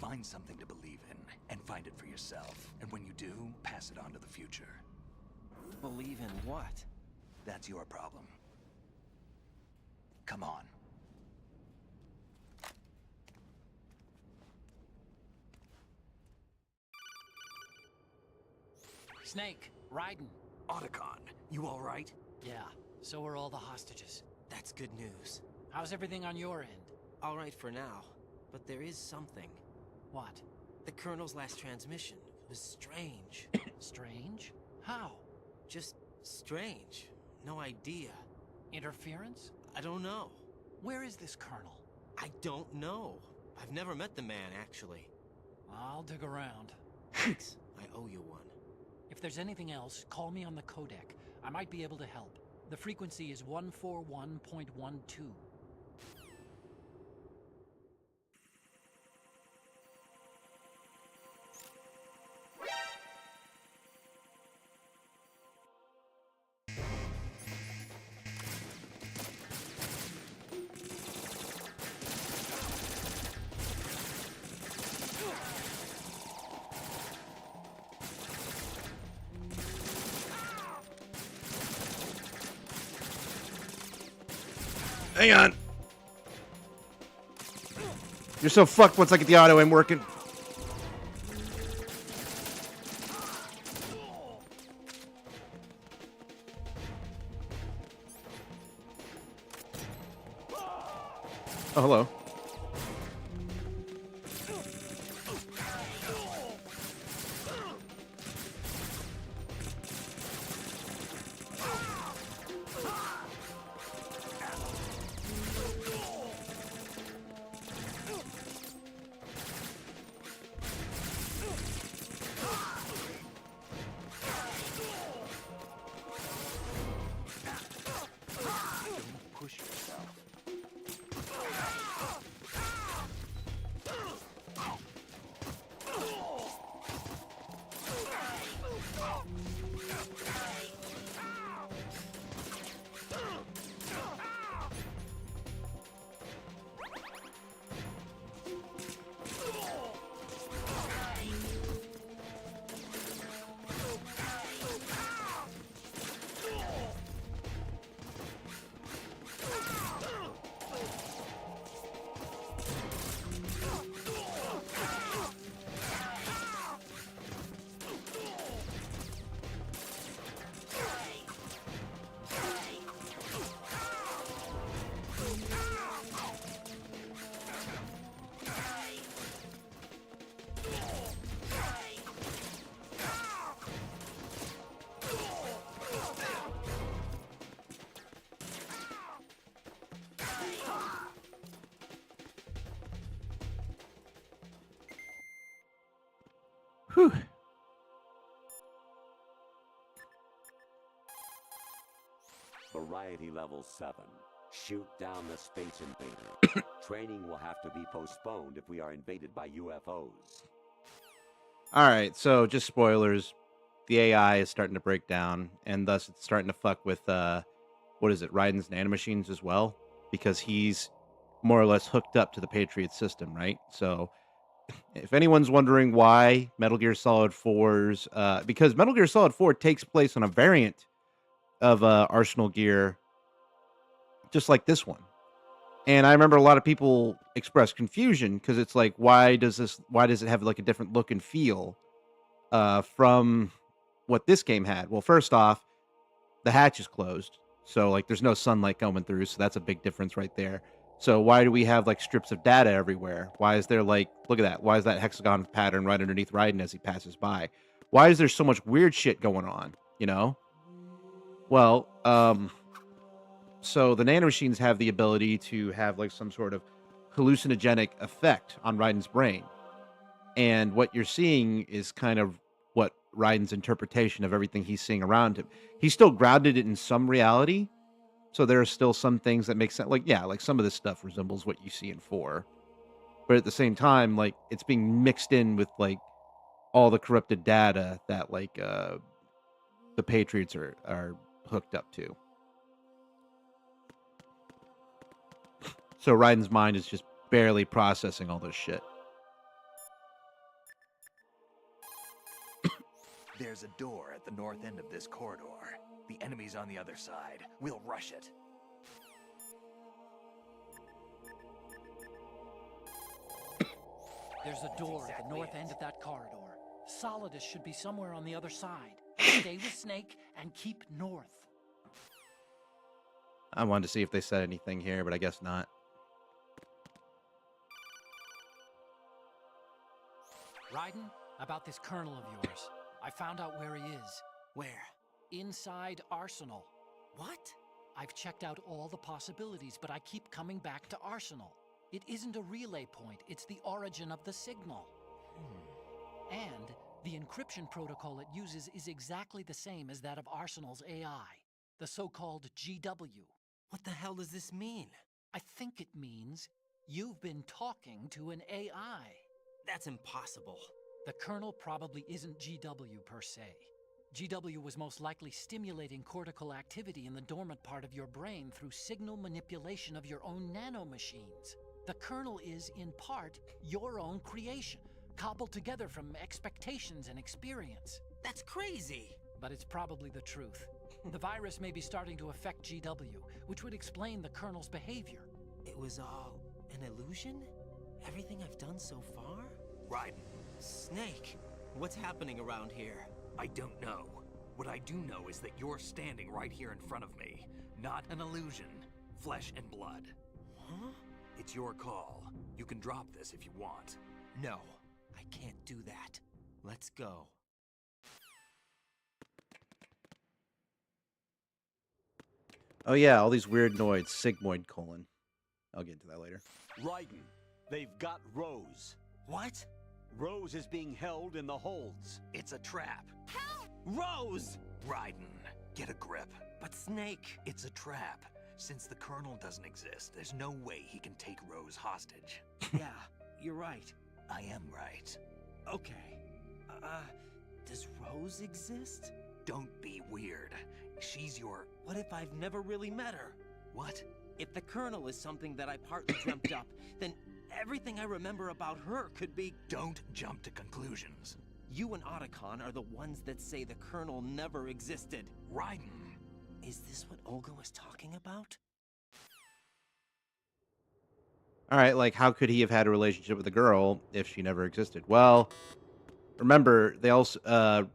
Find something to believe in, and find it for yourself. And when you do, pass it on to the future. Believe in what? That's your problem. Come on. Snake, Raiden. Otacon, you all right? Yeah, so are all the hostages. That's good news. How's everything on your end? All right for now, but there is something. What? The Colonel's last transmission was strange. Strange? How? Just strange. No idea. Interference? I don't know. Where is this Colonel? I don't know. I've never met the man, actually. I'll dig around. Thanks. I owe you one. If there's anything else, call me on the codec. I might be able to help. The frequency is 141.12. Hang on. You're so fucked once I get the auto aim working. Oh, hello. Push yourself. Whew. Variety level 7. Shoot down the Space Invader. Training will have to be postponed if we are invaded by UFOs. All right, so just spoilers. The AI is starting to break down, and thus it's starting to fuck with, what is it, Raiden's nanomachines as well? Because he's more or less hooked up to the Patriot system, right? So if anyone's wondering why Metal Gear Solid 4's, because Metal Gear Solid 4 takes place on a variant of Arsenal gear, just like this one. And I remember a lot of people express confusion because it's like, why does it have like a different look and feel from what this game had? Well, first off, the hatch is closed, so like there's no sunlight coming through, so that's a big difference right there. So why do we have like strips of data everywhere? Why is there like, look at that, why is that hexagon pattern right underneath Raiden as he passes by? Why is there so much weird shit going on, you know? Well, so the nanomachines have the ability to have like some sort of hallucinogenic effect on Raiden's brain. And what you're seeing is kind of what Raiden's interpretation of everything he's seeing around him. He's still grounded in some reality. So there are still some things that make sense. Like, yeah, like some of this stuff resembles what you see in 4. But at the same time, like it's being mixed in with like all the corrupted data that like the Patriots are hooked up to. So Raiden's mind is just barely processing all this shit. There's a door at the north end of this corridor. The enemy's on the other side. We'll rush it. There's a door at the north end of that corridor. Solidus should be somewhere on the other side. Stay with Snake and keep north. I wanted to see if they said anything here, but I guess not. Raiden, about this colonel of yours. I found out where he is. Where? Inside Arsenal. What? I've checked out all the possibilities, but I keep coming back to Arsenal. It isn't a relay point, it's the origin of the signal. And the encryption protocol it uses is exactly the same as that of Arsenal's AI, the so-called GW. What the hell does this mean? I think it means you've been talking to an AI. That's impossible. The Colonel probably isn't GW per se. GW was most likely stimulating cortical activity in the dormant part of your brain through signal manipulation of your own nanomachines. The Colonel is, in part, your own creation, cobbled together from expectations and experience. That's crazy! But it's probably the truth. The virus may be starting to affect GW, which would explain the Colonel's behavior. It was all an illusion? Everything I've done so far? Raiden. Snake, what's happening around here? I don't know. What I do know is that you're standing right here in front of me. Not an illusion. Flesh and blood. Huh? It's your call. You can drop this if you want. No, I can't do that. Let's go. Oh yeah, all these weird noids. Sigmoid colon. I'll get into that later. Raiden, they've got Rose. What? Rose is being held in the holds. It's a trap. Help! Rose! Raiden, get a grip. But Snake... It's a trap. Since the Colonel doesn't exist, there's no way he can take Rose hostage. Yeah, you're right. I am right. Okay. Does Rose exist? Don't be weird. She's your... What if I've never really met her? What? If the Colonel is something that I partly dreamt up, then everything I remember about her could be... Don't jump to conclusions. You and Otacon are the ones that say the Colonel never existed. Raiden. Is this what Olga was talking about? All right, like how could he have had a relationship with a girl if she never existed? Well, remember they also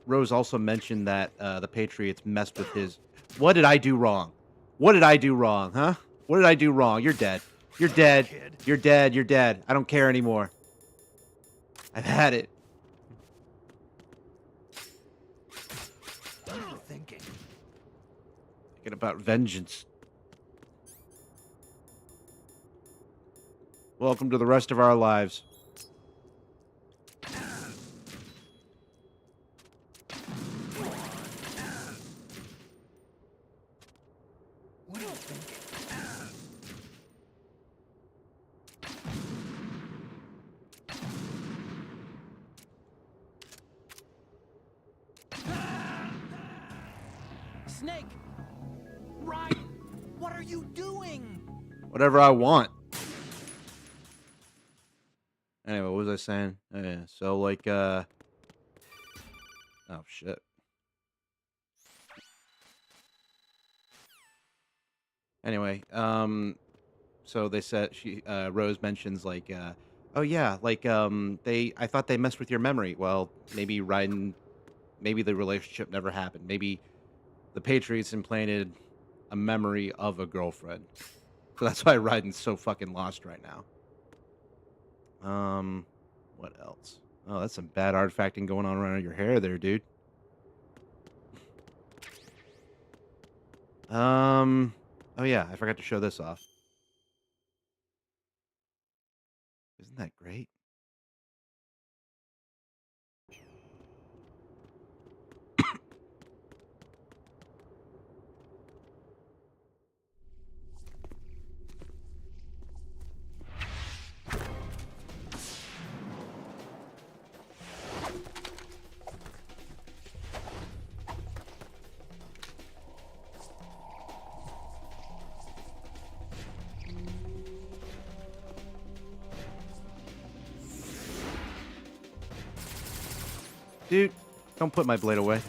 Rose also mentioned that the Patriots messed with his. What did I do wrong? What did I do wrong, huh? What did I do wrong? You're dead. You're dead. You're dead. You're dead. I don't care anymore. I've had it. What are you thinking? Thinking about vengeance. Welcome to the rest of our lives. Snake! Ryan! What are you doing? Whatever I want. Anyway, what was I saying? Yeah, so like oh shit. Anyway, so they said Rose mentions like oh yeah, like I thought they messed with your memory. Well, maybe maybe the relationship never happened. Maybe the Patriots implanted a memory of a girlfriend. So that's why Raiden's so fucking lost right now. What else? Oh, that's some bad artifacting going on around your hair there, dude. Oh yeah, I forgot to show this off. Isn't that great? Dude, don't put my blade away.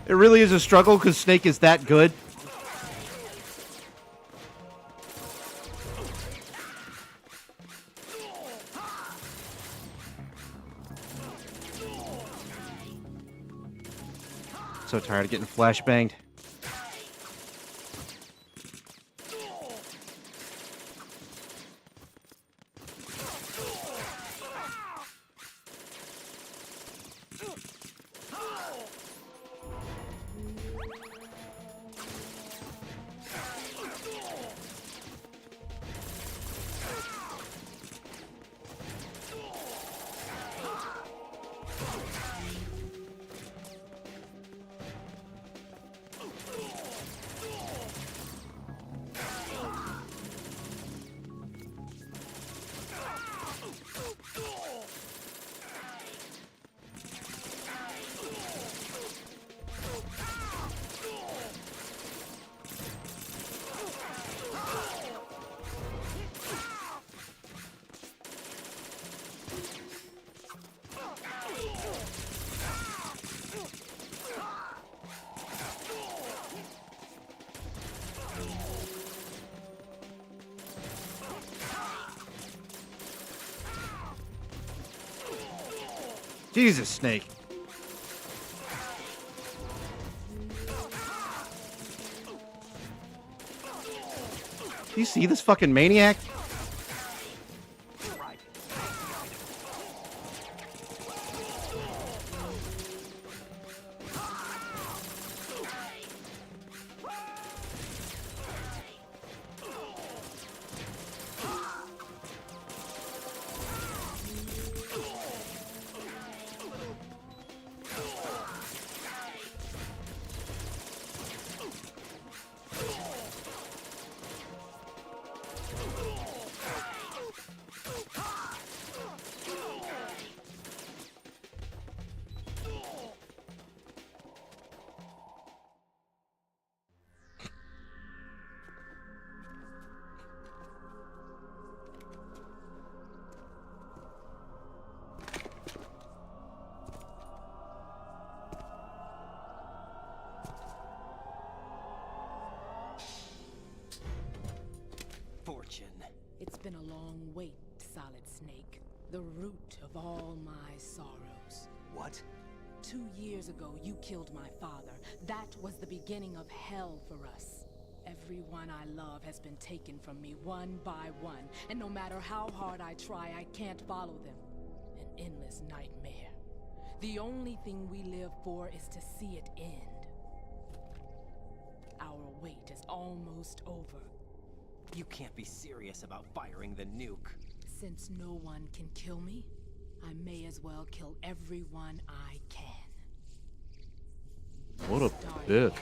It really is a struggle because Snake is that good. So tired of getting flashbanged. Jesus, Snake. Do you see this fucking maniac? It's been a long wait, Solid Snake. The root of all my sorrows. What? 2 years ago, you killed my father. That was the beginning of hell for us. Everyone I love has been taken from me one by one, and no matter how hard I try, I can't follow them. An endless nightmare. The only thing we live for is to see it end. Our wait is almost over. You can't be serious about firing the nuke. Since no one can kill me, I may as well kill everyone I can. What a bitch.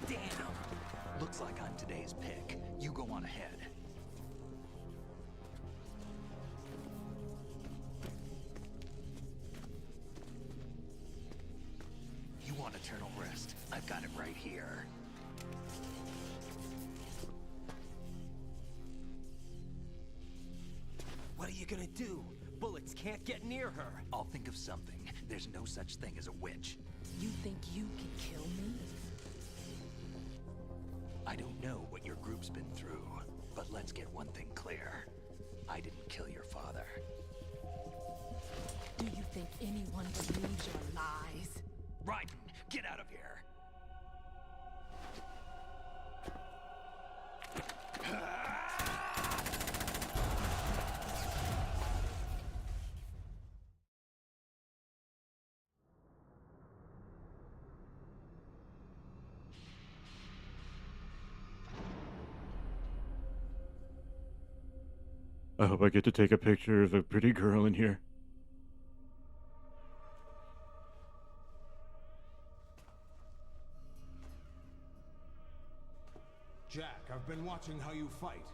Damn! Looks like I'm today's pick. You go on ahead. You want eternal rest? I've got it right here. What are you gonna do? Bullets can't get near her. I'll think of something. There's no such thing as a witch. You think you can kill me? I don't know what your group's been through, but let's get one thing clear. I didn't kill your father. Do you think anyone believes your lies? Raiden, get out of here! I hope I get to take a picture of a pretty girl in here. Jack, I've been watching how you fight.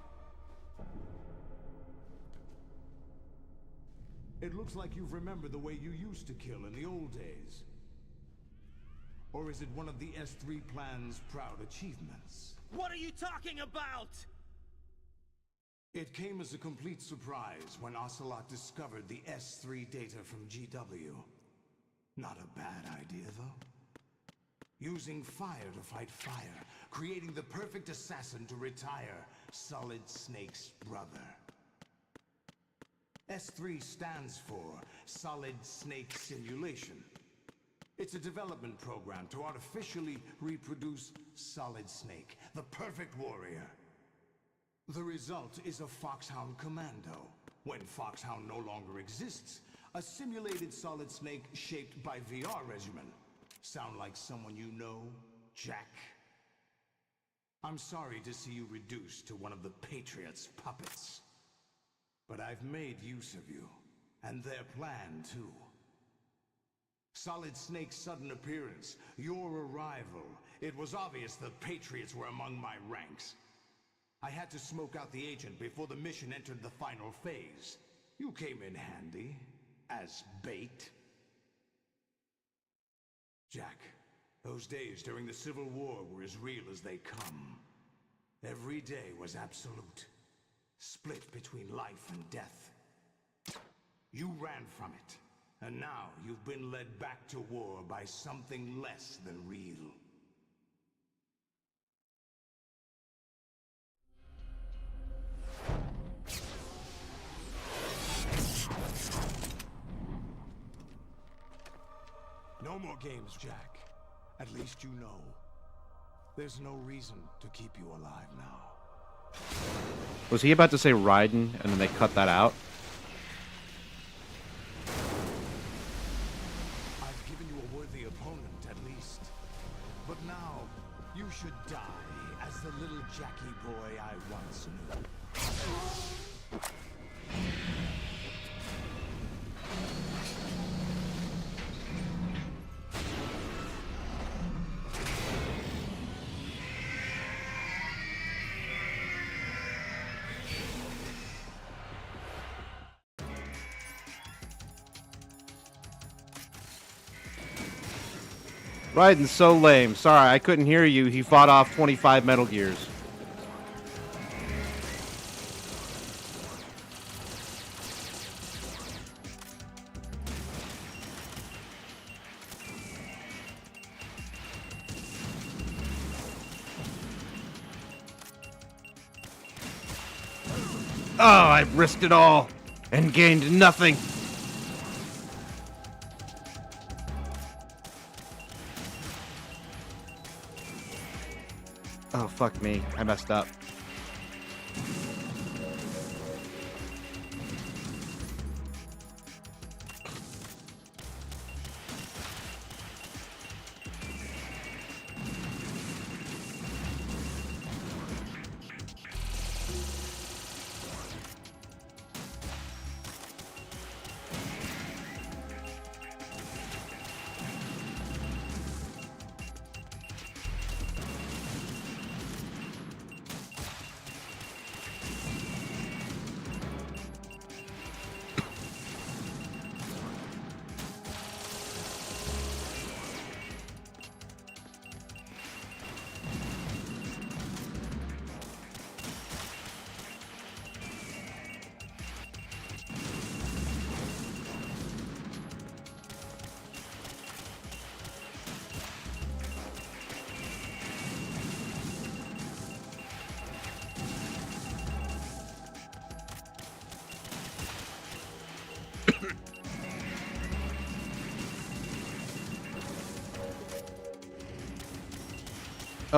It looks like you've remembered the way you used to kill in the old days. Or is it one of the S3 plan's proud achievements? What are you talking about? It came as a complete surprise when Ocelot discovered the S3 data from GW. Not a bad idea, though. Using fire to fight fire, creating the perfect assassin to retire Solid Snake's brother. S3 stands for Solid Snake Simulation. It's a development program to artificially reproduce Solid Snake, the perfect warrior. The result is a Foxhound Commando. When Foxhound no longer exists, a simulated Solid Snake shaped by VR regimen. Sound like someone you know, Jack? I'm sorry to see you reduced to one of the Patriots' puppets. But I've made use of you, and their plan too. Solid Snake's sudden appearance, your arrival, it was obvious the Patriots were among my ranks. I had to smoke out the agent before the mission entered the final phase. You came in handy, as bait. Jack, those days during the Civil War were as real as they come. Every day was absolute, split between life and death. You ran from it, and now you've been led back to war by something less than real. No more games, Jack. At least you know. There's no reason to keep you alive now. Was he about to say Raiden and then they cut that out? I've given you a worthy opponent, at least. But now, you should die as the little Jackie boy I once knew. Raiden's so lame. Sorry, I couldn't hear you. He fought off 25 Metal Gears. Oh, I risked it all and gained nothing. Oh, fuck me. I messed up.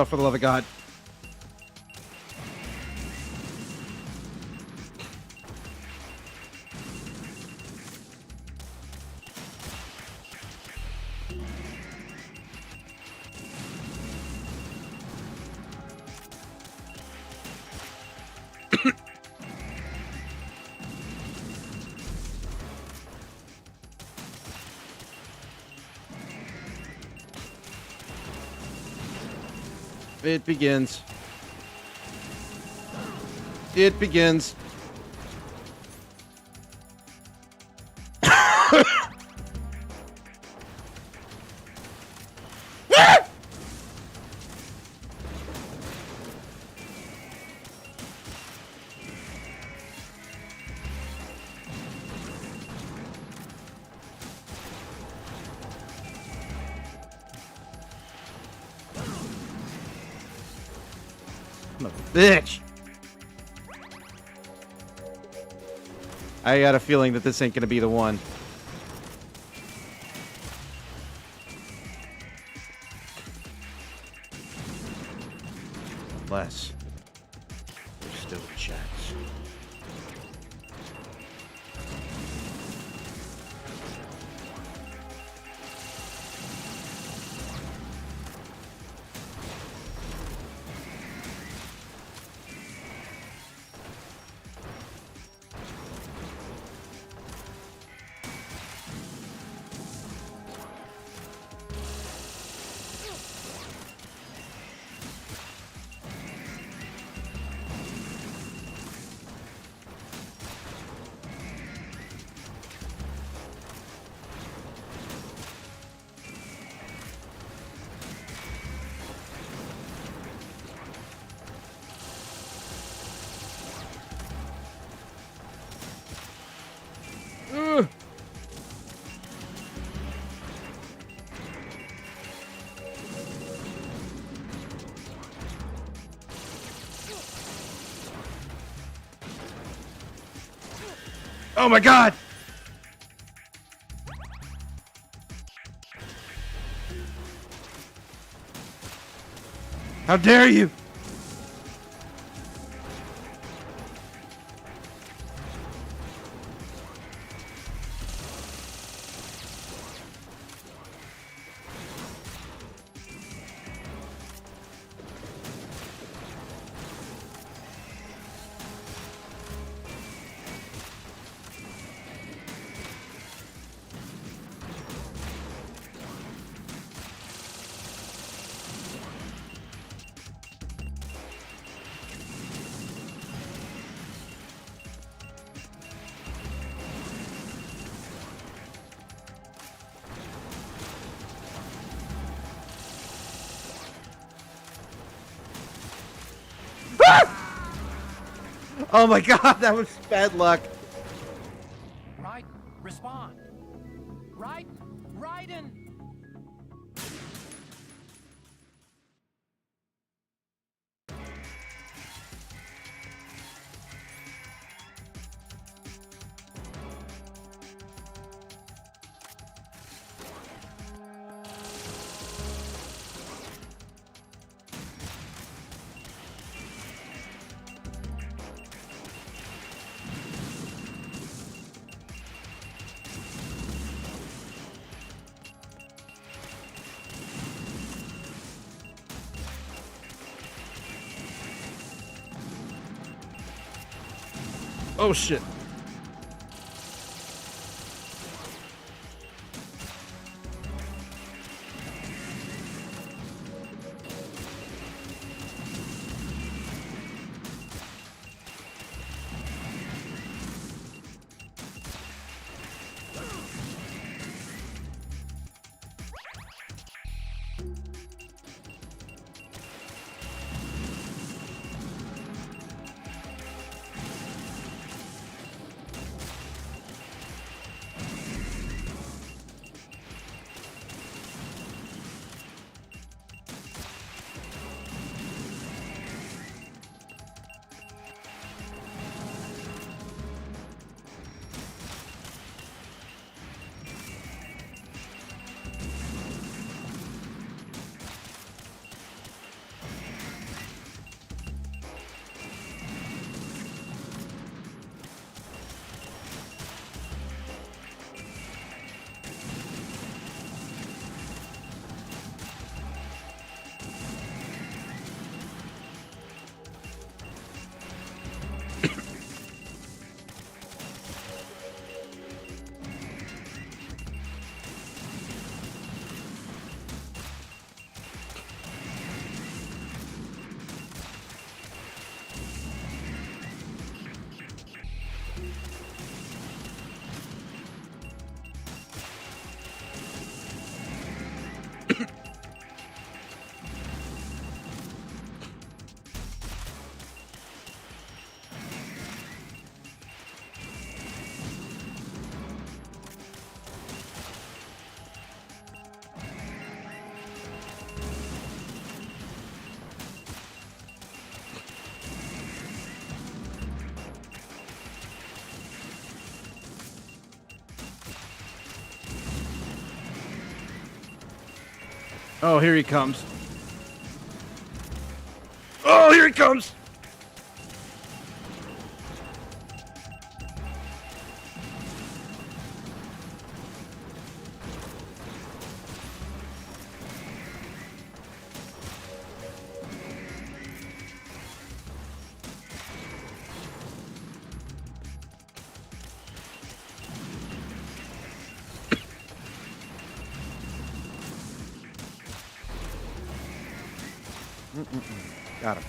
Oh, for the love of God. It begins. It begins. I'm a bitch. I got a feeling that this ain't gonna be the one. Unless there's still a chance. Oh my God! How dare you! Oh my God, that was bad luck. Raiden, respond. Raiden! Oh shit. Oh, here he comes. Oh, here he comes. Got him.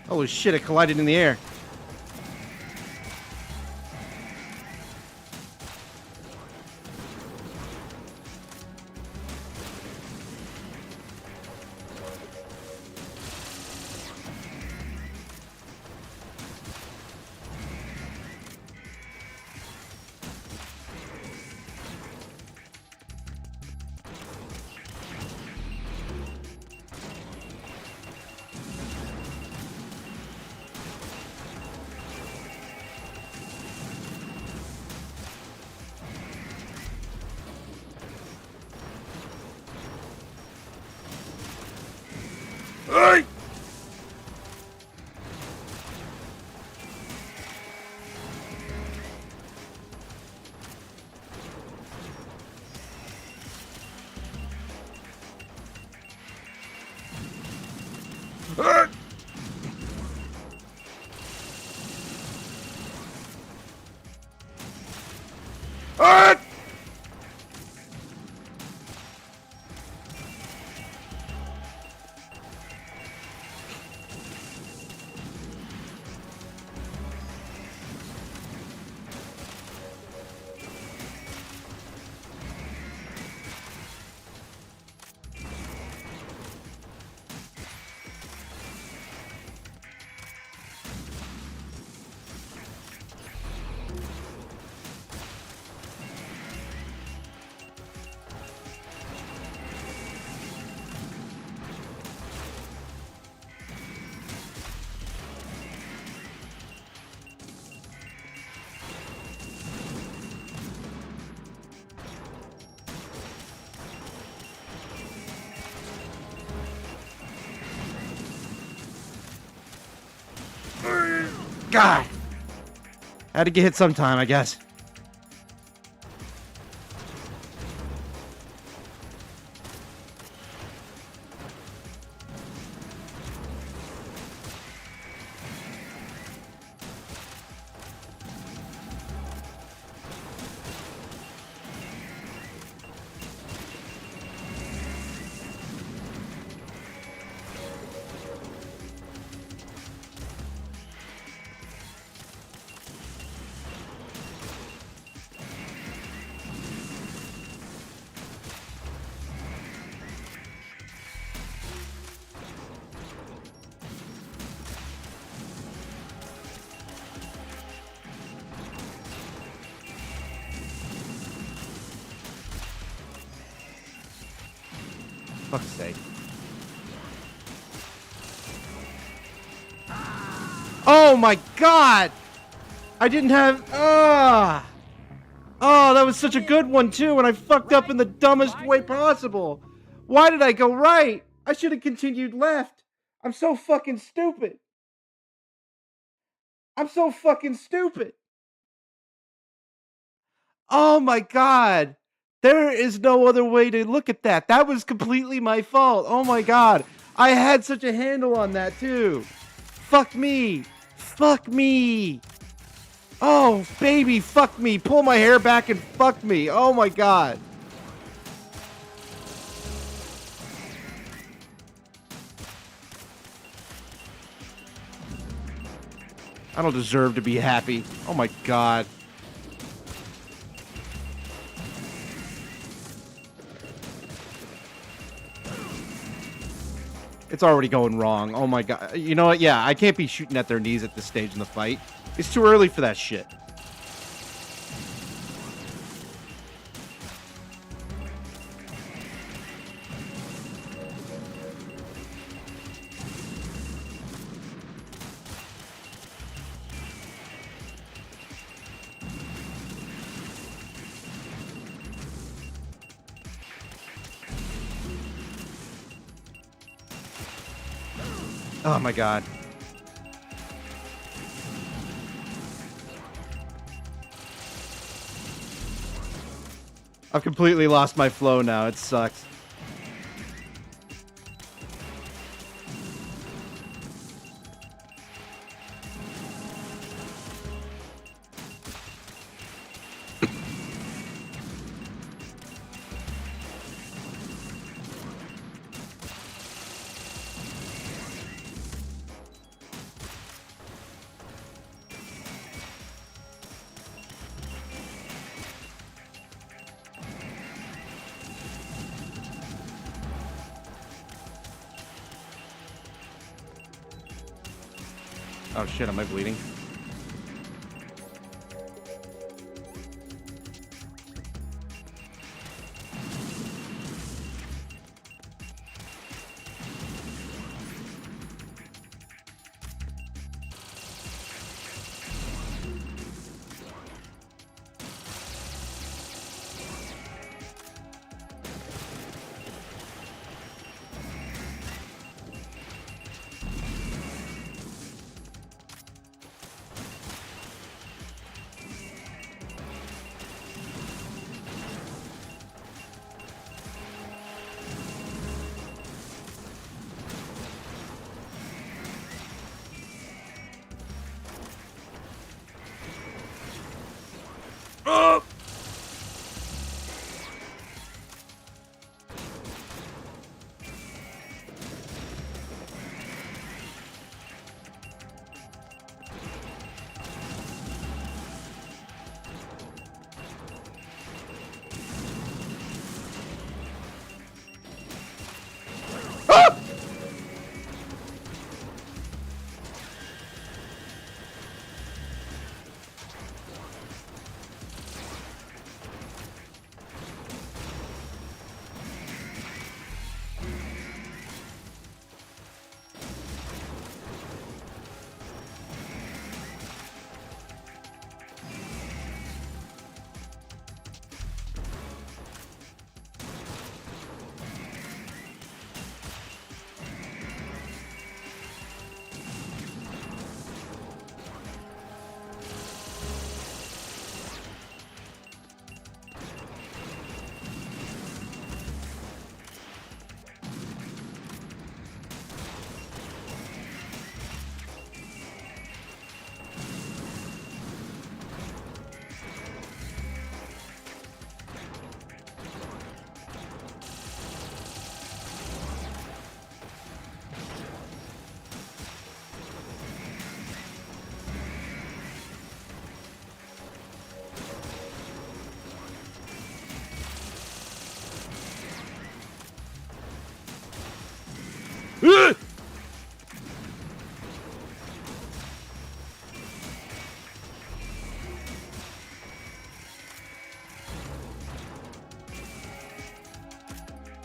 Holy shit, it collided in the air. Hey! Ah! Ah! God. Had to get hit sometime, I guess. Fuck's sake. Oh my god! I didn't have... Oh, that was such a good one too, and I fucked up in the dumbest way possible. Why did I go right? I should have continued left. I'm so fucking stupid. I'm so fucking stupid. Oh my god. There is no other way to look at that. That was completely my fault. Oh my god. I had such a handle on that too. Fuck me. Fuck me. Oh, baby, fuck me. Pull my hair back and fuck me. Oh my god. I don't deserve to be happy. Oh my god. It's already going wrong. Oh my god. You know what? Yeah, I can't be shooting at their knees at this stage in the fight. It's too early for that shit. Oh my god. I've completely lost my flow now. It sucks. Oh shit, am I bleeding?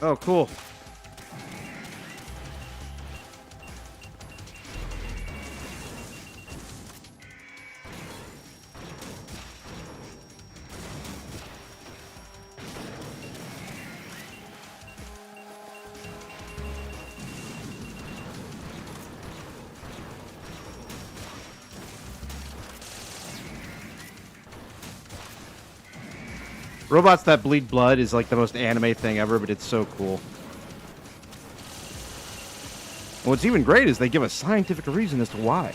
Oh, cool. Robots that bleed blood is like the most anime thing ever, but it's so cool. What's even great is they give a scientific reason as to why.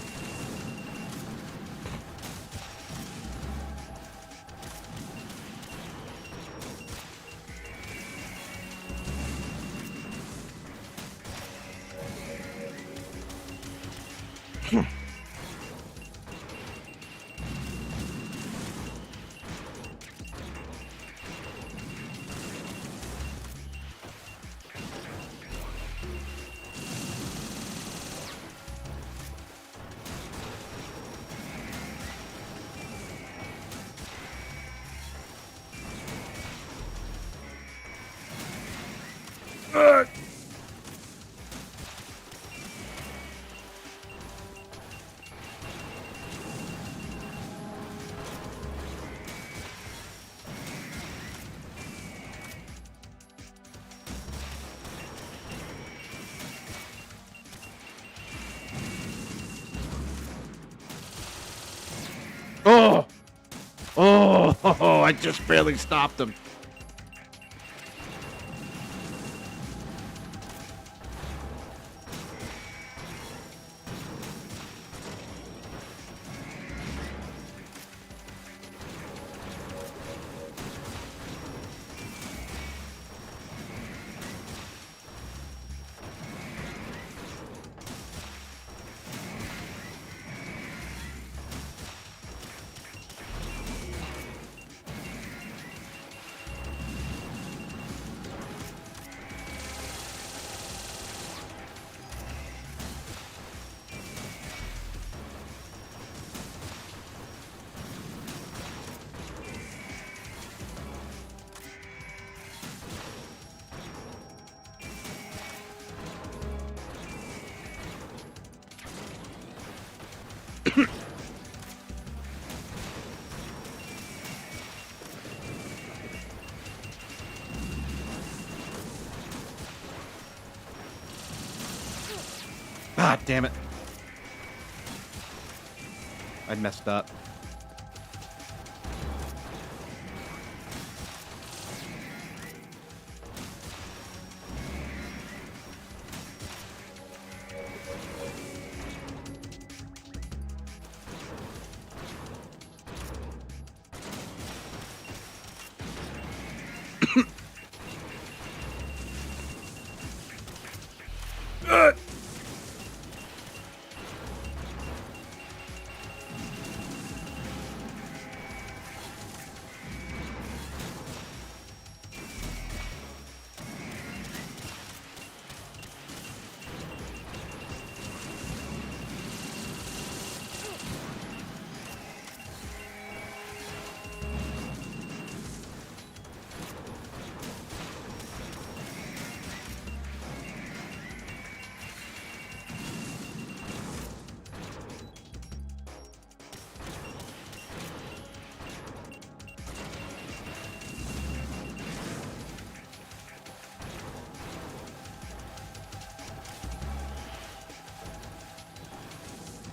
Oh! Oh, I just barely stopped him. Ah, damn it. I messed up.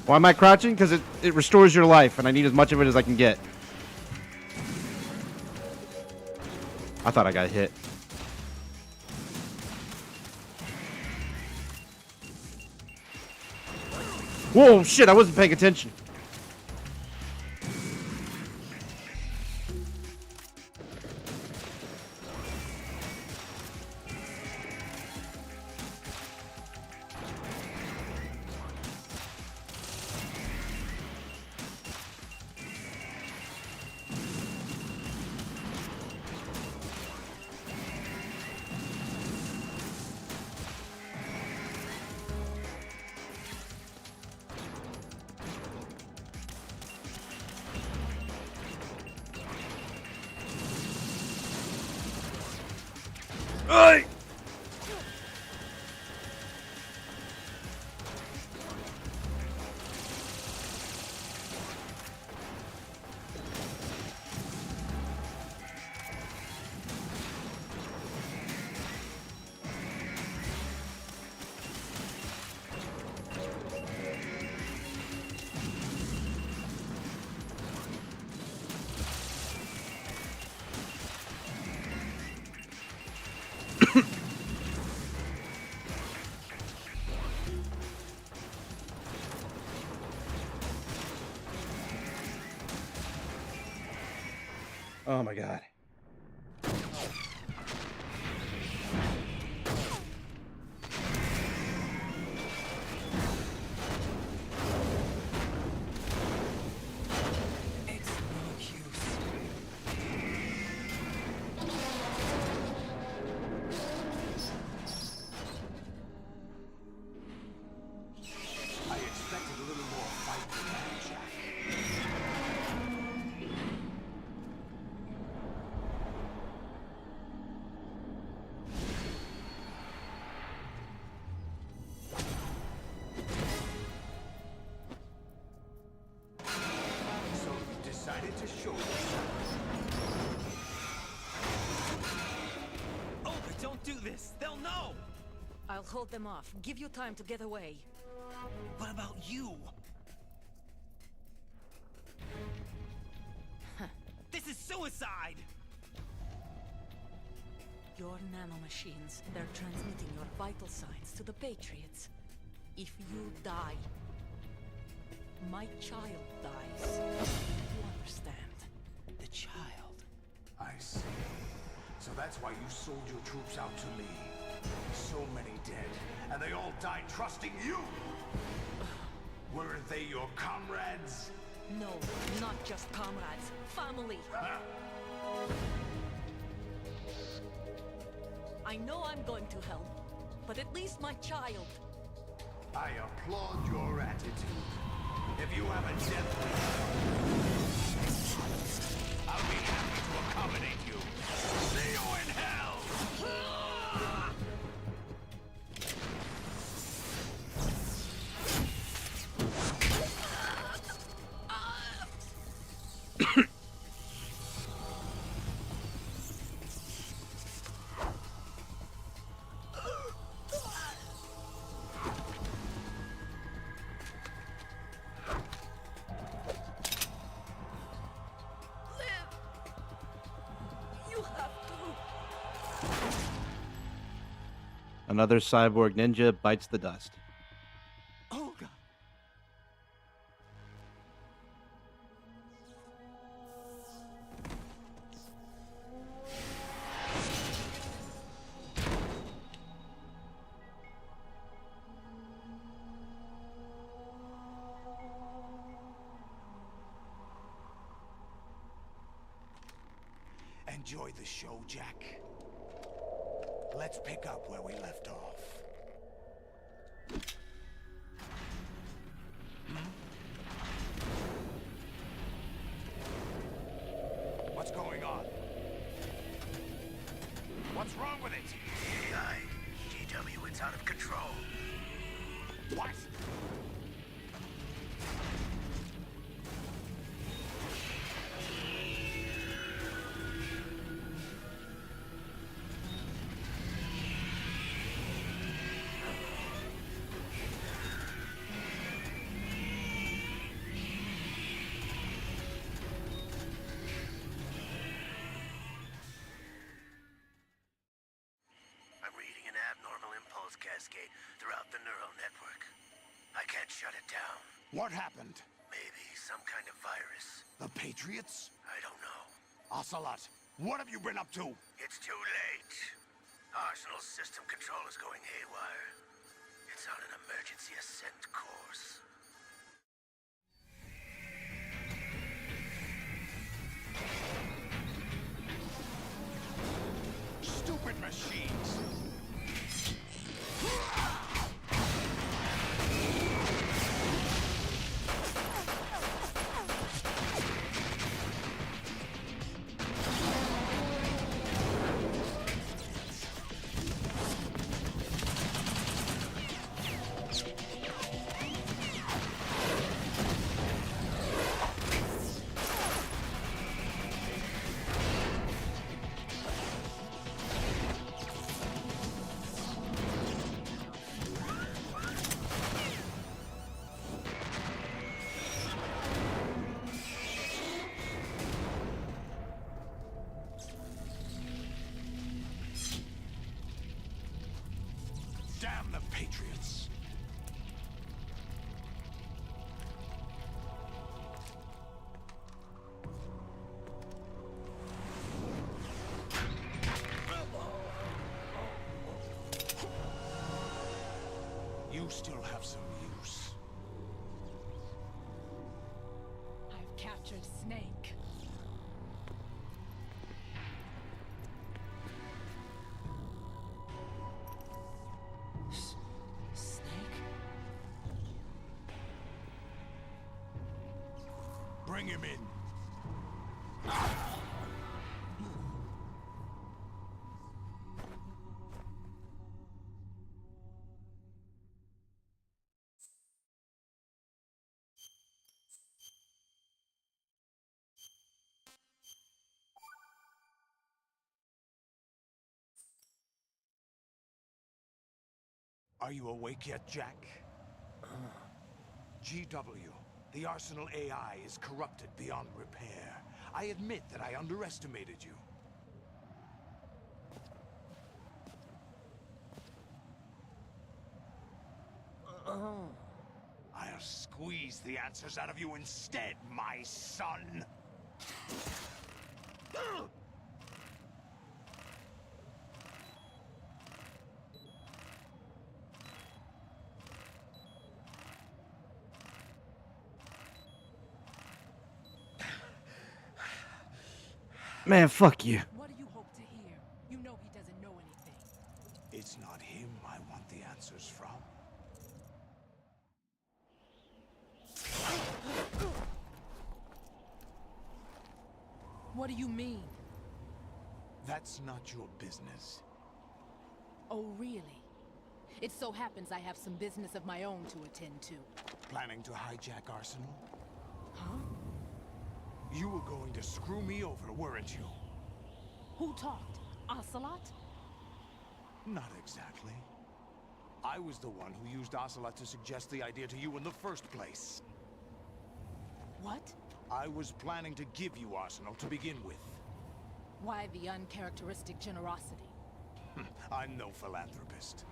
Why am I crouching? Because it restores your life, and I need as much of it as I can get. I thought I got hit. Whoa, shit, I wasn't paying attention. Oh my god. I expected a little more fight than that, Jack. So you decided to show yourself. Olga, don't do this! They'll know! I'll hold them off. Give you time to get away. What about you? This is suicide! Your nanomachines, they're transmitting your vital signs to the Patriots. If you die, my child dies. You understand? The child. I see. So that's why you sold your troops out to me. So many dead, and they all died trusting you! Weren't they your comrades? No, not just comrades. Family! I know I'm going to help, but at least my child. I applaud your attitude. If you have a death wish, I'll be happy to accommodate you. See you in hell! Another cyborg ninja bites the dust. Olga! Enjoy the show, Jack. Let's pick up where we left off. What's going on? What's wrong with it? GW, it's out of control. What? Cascade throughout the neural network. I can't shut it down. What happened? Maybe some kind of virus. The Patriots? I don't know. Ocelot, what have you been up to? It's too late. Arsenal's system control is going haywire. It's on an emergency ascent course. Stupid machines! have some use. I've captured Snake. Snake? Bring him in. Are you awake yet, Jack? GW, the Arsenal AI is corrupted beyond repair. I admit that I underestimated you. I'll squeeze the answers out of you instead, my son! Man, fuck you. What do you hope to hear? You know he doesn't know anything. It's not him I want the answers from. What do you mean? That's not your business. Oh, really? It so happens I have some business of my own to attend to. Planning to hijack Arsenal? Huh? You were going to screw me over, weren't you? Who talked? Ocelot? Not exactly. I was the one who used Ocelot to suggest the idea to you in the first place. What? I was planning to give you Arsenal to begin with. Why the uncharacteristic generosity? I'm no philanthropist.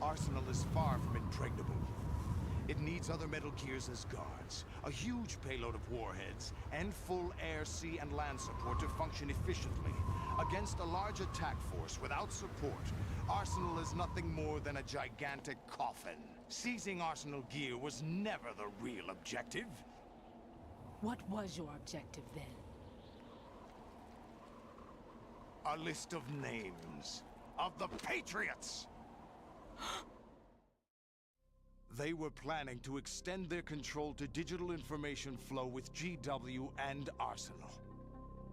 Arsenal is far from impregnable. It needs other Metal Gears as guards, a huge payload of warheads, and full air, sea, and land support to function efficiently. Against a large attack force without support, Arsenal is nothing more than a gigantic coffin. Seizing Arsenal gear was never the real objective. What was your objective then? A list of names of the Patriots! They were planning to extend their control to digital information flow with GW and Arsenal.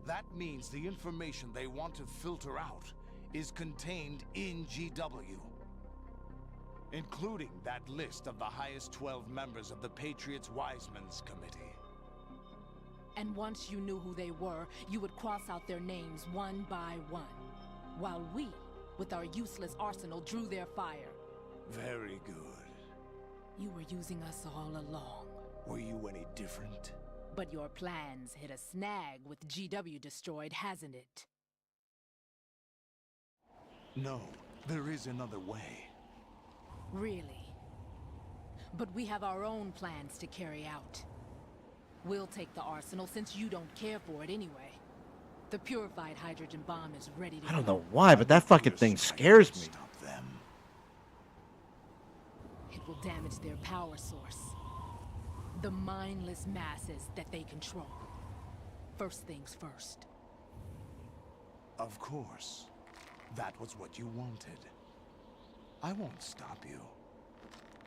That means the information they want to filter out is contained in GW, including that list of the highest 12 members of the Patriots Wiseman's Committee. And once you knew who they were, you would cross out their names one by one, while we, with our useless arsenal, drew their fire. Very good. You were using us all along. Were you any different? But your plans hit a snag with GW destroyed, hasn't it? No, there is another way. Really? But we have our own plans to carry out. We'll take the arsenal since you don't care for it anyway. The purified hydrogen bomb is ready to go. I don't know why, but that fucking thing scares me. Stop them. It will damage their power source. The mindless masses that they control. First things first. Of course. That was what you wanted. I won't stop you.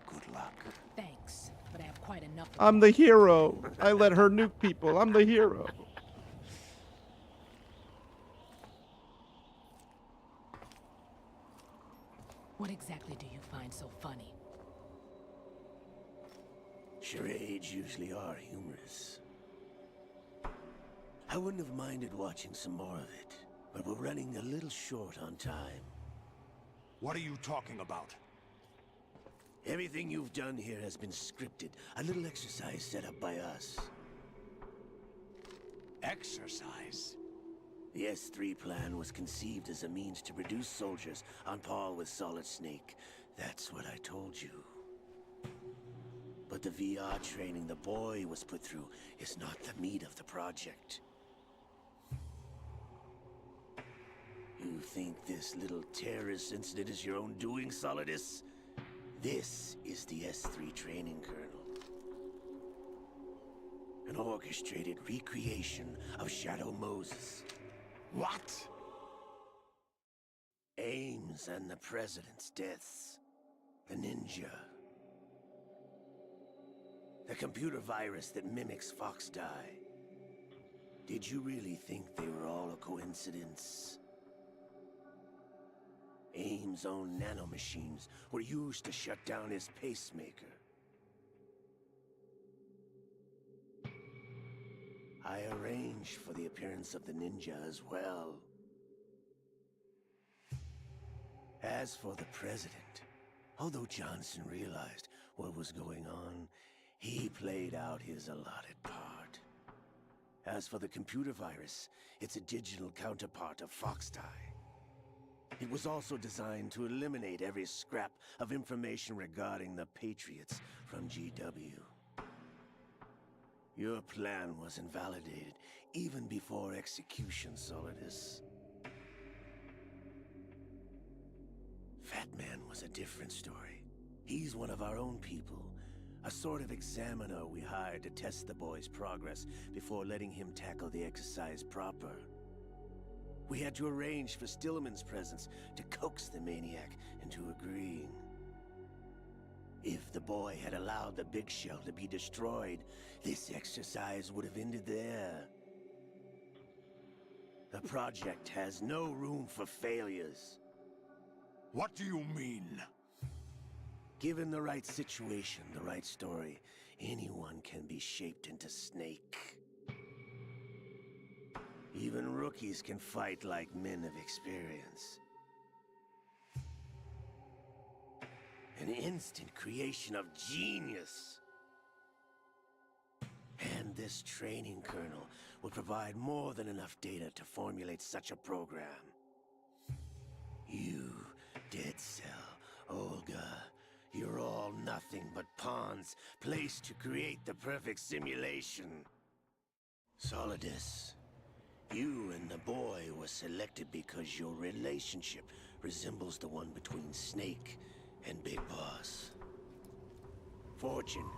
Good luck. Thanks, but I have quite enough of I'm the hero. I let her nuke people. I'm the hero. What exactly do you find so funny? Charades usually are humorous. I wouldn't have minded watching some more of it, but we're running a little short on time. What are you talking about? Everything you've done here has been scripted. A little exercise set up by us. Exercise? The S3 plan was conceived as a means to produce soldiers on par with Solid Snake. That's what I told you. But the VR training the boy was put through is not the meat of the project. You think this little terrorist incident is your own doing, Solidus? This is the S3 training kernel. An orchestrated recreation of Shadow Moses. What? Ames and the President's deaths. The ninja. The computer virus that mimics Foxdie. Did you really think they were all a coincidence? Ames' own nanomachines were used to shut down his pacemaker. I arranged for the appearance of the ninja as well. As for the President, although Johnson realized what was going on, he played out his allotted part. As for the computer virus, it's a digital counterpart of Foxdie. It was also designed to eliminate every scrap of information regarding the Patriots from GW. Your plan was invalidated even before execution, Solidus. Fat Man was a different story. He's one of our own people, a sort of examiner we hired to test the boy's progress before letting him tackle the exercise proper. We had to arrange for Stillman's presence to coax the maniac into agreeing. If the boy had allowed the big shell to be destroyed, this exercise would have ended there. The project has no room for failures. What do you mean? Given the right situation, the right story, anyone can be shaped into Snake. Even rookies can fight like men of experience. An instant creation of genius. And this training kernel will provide more than enough data to formulate such a program. You, Dead Cell, Olga, you're all nothing but pawns placed to create the perfect simulation. Solidus, you and the boy were selected because your relationship resembles the one between Snake and Big Boss. Fortune,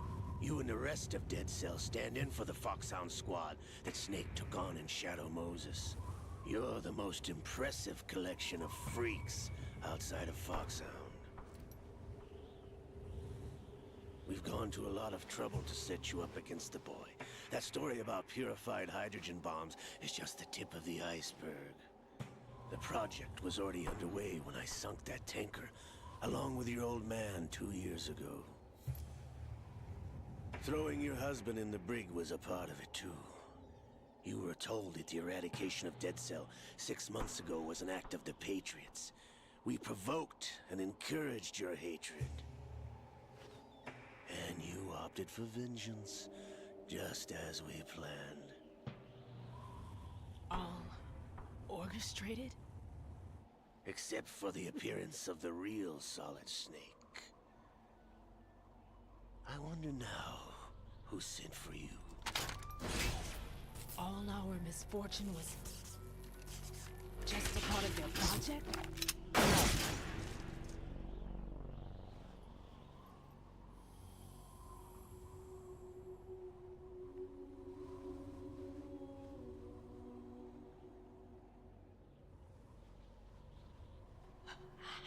you and the rest of Dead Cell stand in for the Foxhound squad that Snake took on in Shadow Moses. You're the most impressive collection of freaks outside of Foxhound. We've gone to a lot of trouble to set you up against the boy. That story about purified hydrogen bombs is just the tip of the iceberg. The project was already underway when I sunk that tanker, along with your old man 2 years ago. Throwing your husband in the brig was a part of it too. You were told that the eradication of Dead Cell 6 months ago was an act of the Patriots. We provoked and encouraged your hatred. And you opted for vengeance, just as we planned. All orchestrated? Except for the appearance of the real Solid Snake. I wonder now who sent for you. All our misfortune was just a part of their project?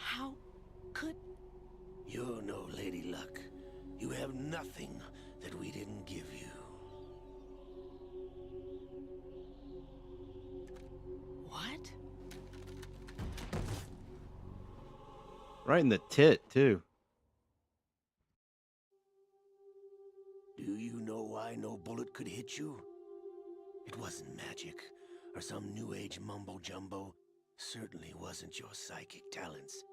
How could... You're no Lady Luck. You have nothing that we didn't give you. What? Right in the tit, too. Do you know why no bullet could hit you? It wasn't magic, or some new age mumbo-jumbo. Certainly wasn't your psychic talents.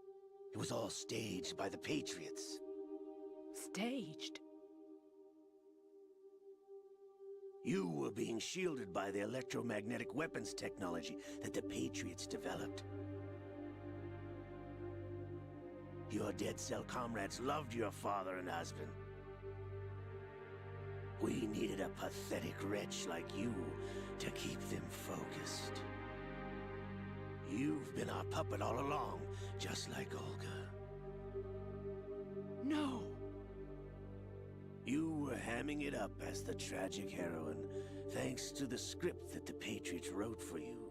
It was all staged by the Patriots. Staged? You were being shielded by the electromagnetic weapons technology that the Patriots developed. Your Dead Cell comrades loved your father and husband. We needed a pathetic wretch like you to keep them focused. You've been our puppet all along, just like Olga. No! You were hamming it up as the tragic heroine, thanks to the script that the Patriots wrote for you.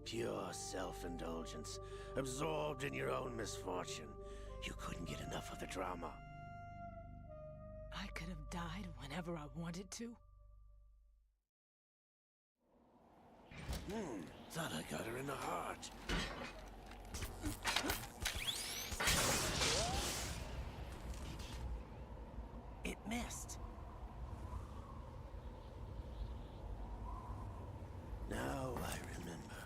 Pure self-indulgence, absorbed in your own misfortune. You couldn't get enough of the drama. I could have died whenever I wanted to. Thought I got her in the heart. It missed. Now I remember.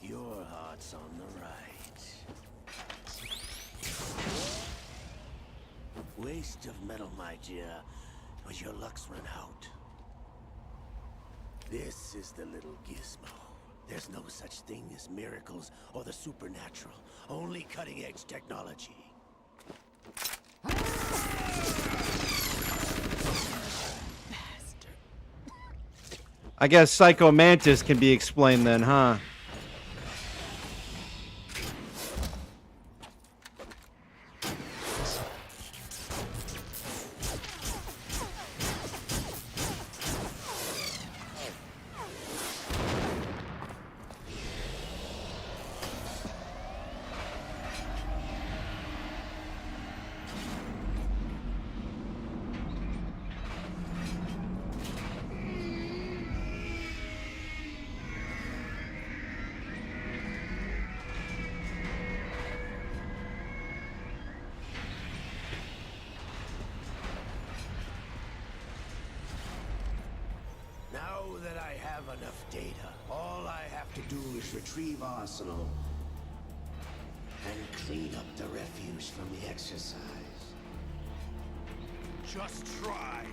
Your heart's on the right. Waste of metal, my dear, but your luck's run out. This is the little gizmo. There's no such thing as miracles or the supernatural. Only cutting-edge technology. I guess Psycho Mantis can be explained then, huh? Now that I have enough data, all I have to do is retrieve Arsenal and clean up the refuse from the exercise. Just try.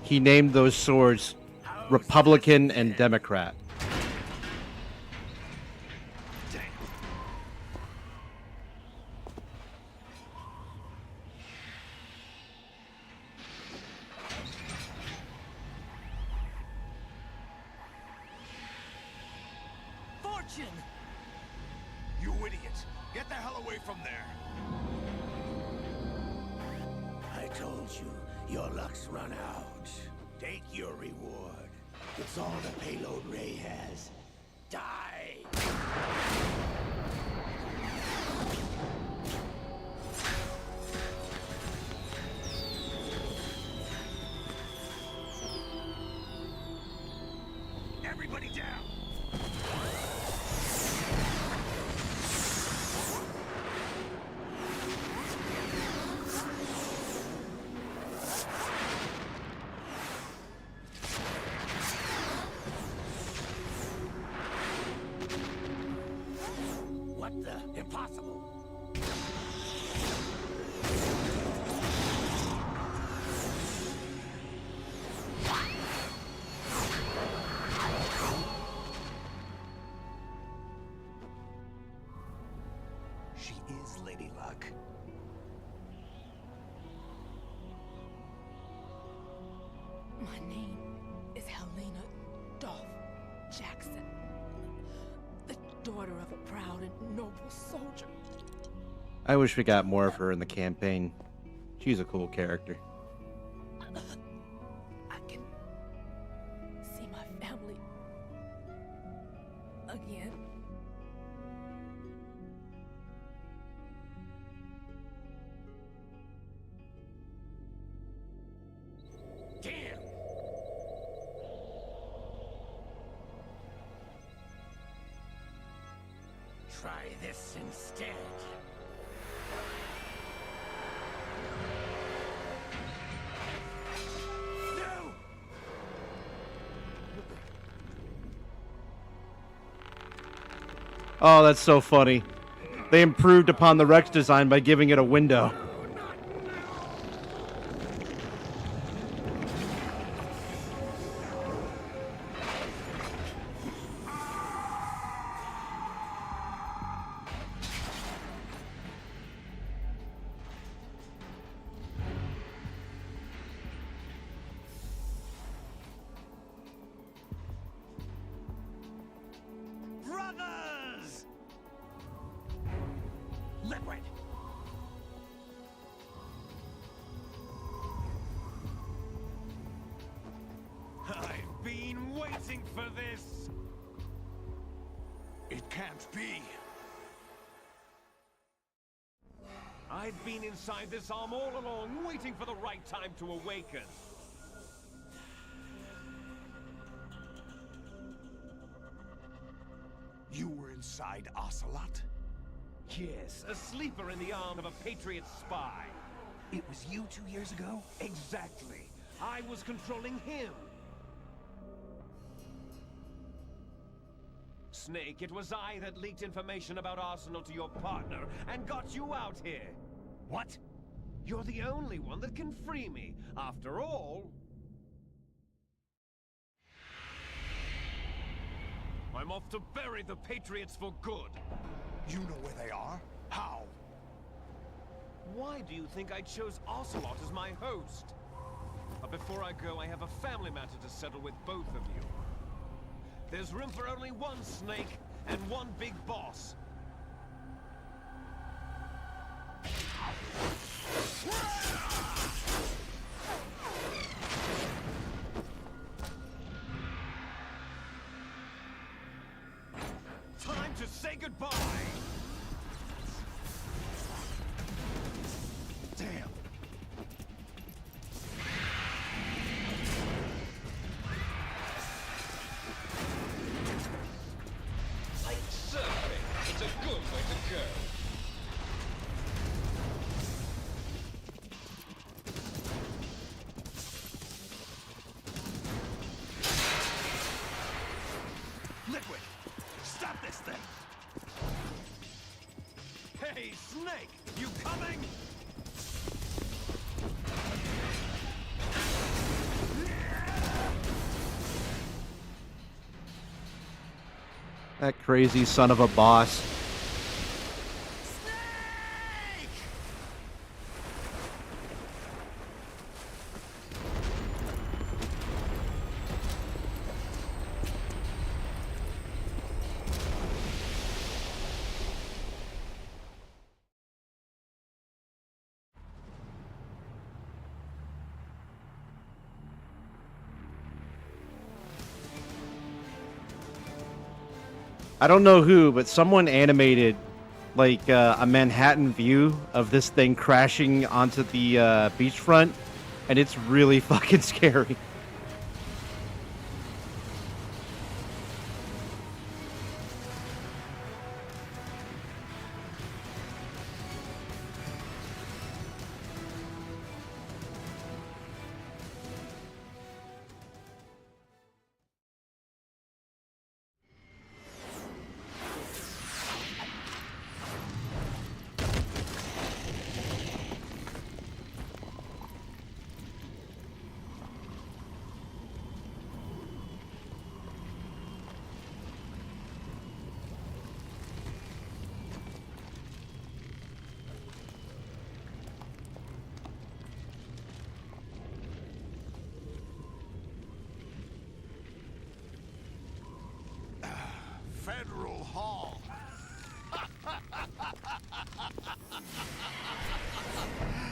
He named those swords Republican and Democrat. Fortune! You idiot! Get the hell away from there! I told you, your luck's run out. Take your reward. It's all the payload Ray has. Die! Everybody down! What the? Impossible! She is Lady Luck. My name is Helena Dolph Jackson, the daughter of a proud and noble soldier. I wish we got more of her in the campaign. She's a cool character. I can see my family again. Damn! Try this instead. No! Oh, that's so funny. They improved upon the Rex design by giving it a window. paid for this? It can't be. I've been inside this arm all along, waiting for the right time to awaken. You were inside Ocelot? Yes, a sleeper in the arm of a Patriot spy. It was you 2 years ago? Exactly. I was controlling him. Snake, it was I that leaked information about Arsenal to your partner and got you out here. What? You're the only one that can free me. After all... I'm off to bury the Patriots for good. You know where they are? How? Why do you think I chose Ocelot as my host? But before I go, I have a family matter to settle with both of you. There's room for only one Snake and one big boss. Time to say goodbye! Damn. Like surfing, it's a good way to go. Liquid! Stop this thing! Hey, Snake! You coming? That crazy son of a boss. I don't know who, but someone animated like a Manhattan view of this thing crashing onto the beachfront, and it's really fucking scary. Federal Hall.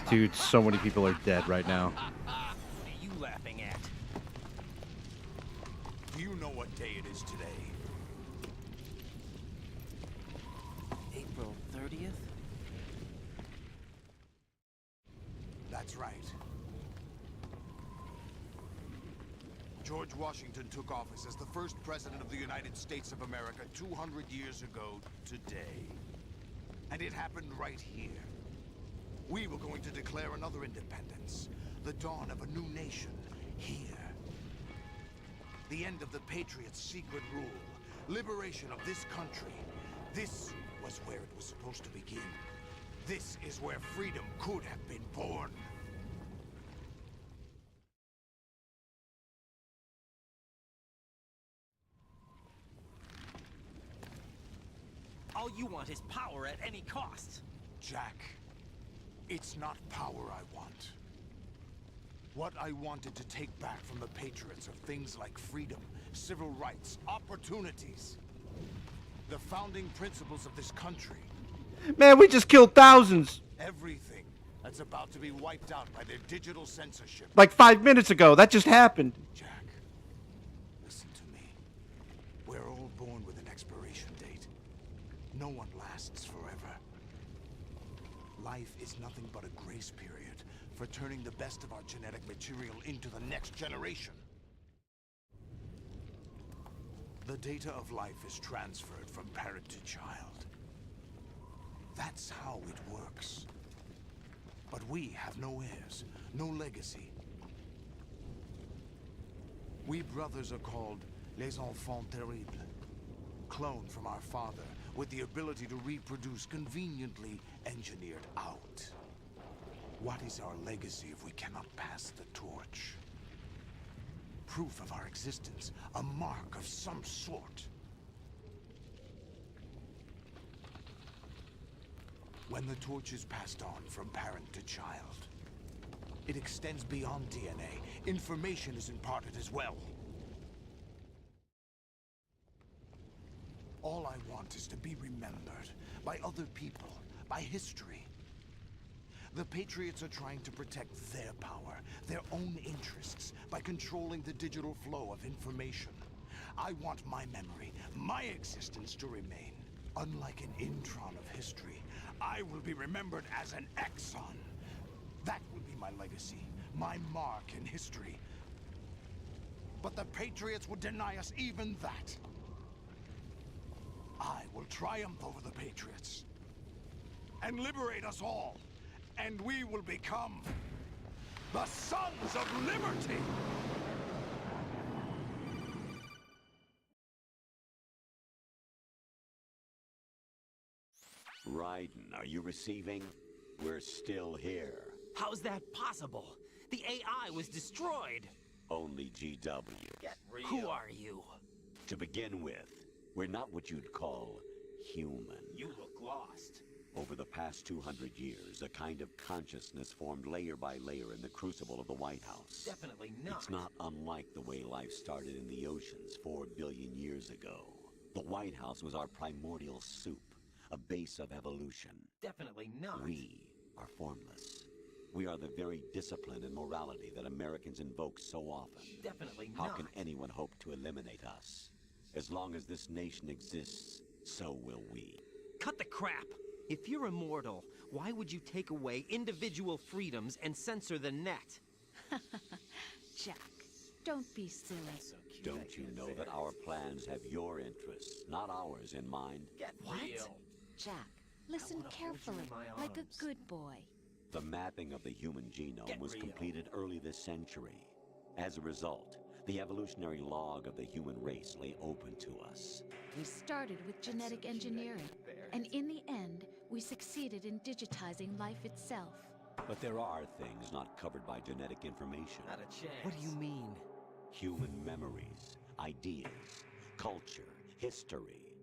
Dude, so many people are dead right now. What are you laughing at? Do you know what day it is today? April 30th? That's right. George Washington took office as the first president of the United States of America 200 years ago today. And it happened right here. We were going to declare another independence, the dawn of a new nation, here. The end of the Patriots' secret rule, liberation of this country. This was where it was supposed to begin. This is where freedom could have been born. All you want is power at any cost. Jack, it's not power I want. What I wanted to take back from the Patriots are things like freedom, civil rights, opportunities. The founding principles of this country. Man, we just killed thousands. Everything that's about to be wiped out by their digital censorship. Like 5 minutes ago. That just happened. Jack, listen to me. No one lasts forever. Life is nothing but a grace period for turning the best of our genetic material into the next generation. The data of life is transferred from parent to child. That's how it works. But we have no heirs, no legacy. We brothers are called les enfants terribles, cloned from our father, with the ability to reproduce conveniently engineered out. What is our legacy if we cannot pass the torch? Proof of our existence, a mark of some sort. When the torch is passed on from parent to child, it extends beyond DNA. Information is imparted as well. All I want is to be remembered by other people, by history. The Patriots are trying to protect their power, their own interests, by controlling the digital flow of information. I want my memory, my existence to remain. Unlike an intron of history, I will be remembered as an exon. That will be my legacy, my mark in history. But the Patriots would deny us even that. I will triumph over the Patriots and liberate us all, and we will become the Sons of Liberty! Raiden, are you receiving? We're still here. How's that possible? The AI was destroyed. Only GW. Who are you? To begin with, we're not what you'd call human. You look lost. Over the past 200 years, a kind of consciousness formed layer by layer in the crucible of the White House. Definitely not. It's not unlike the way life started in the oceans 4 billion years ago. The White House was our primordial soup, a base of evolution. Definitely not. We are formless. We are the very discipline and morality that Americans invoke so often. Definitely How not. can anyone hope to eliminate us? As long as this nation exists, so will we. Cut the crap! If you're immortal, why would you take away individual freedoms and censor the net? Jack, don't be silly. Don't you know that our plans have your interests, not ours, in mind? What? Jack, listen carefully, like a good boy. The mapping of the human genome was completed early this century. As a result, the evolutionary log of the human race lay open to us. We started with genetic engineering, and in the end, we succeeded in digitizing life itself. But there are things not covered by genetic information. Not a chance. What do you mean? Human memories, ideas, culture, history.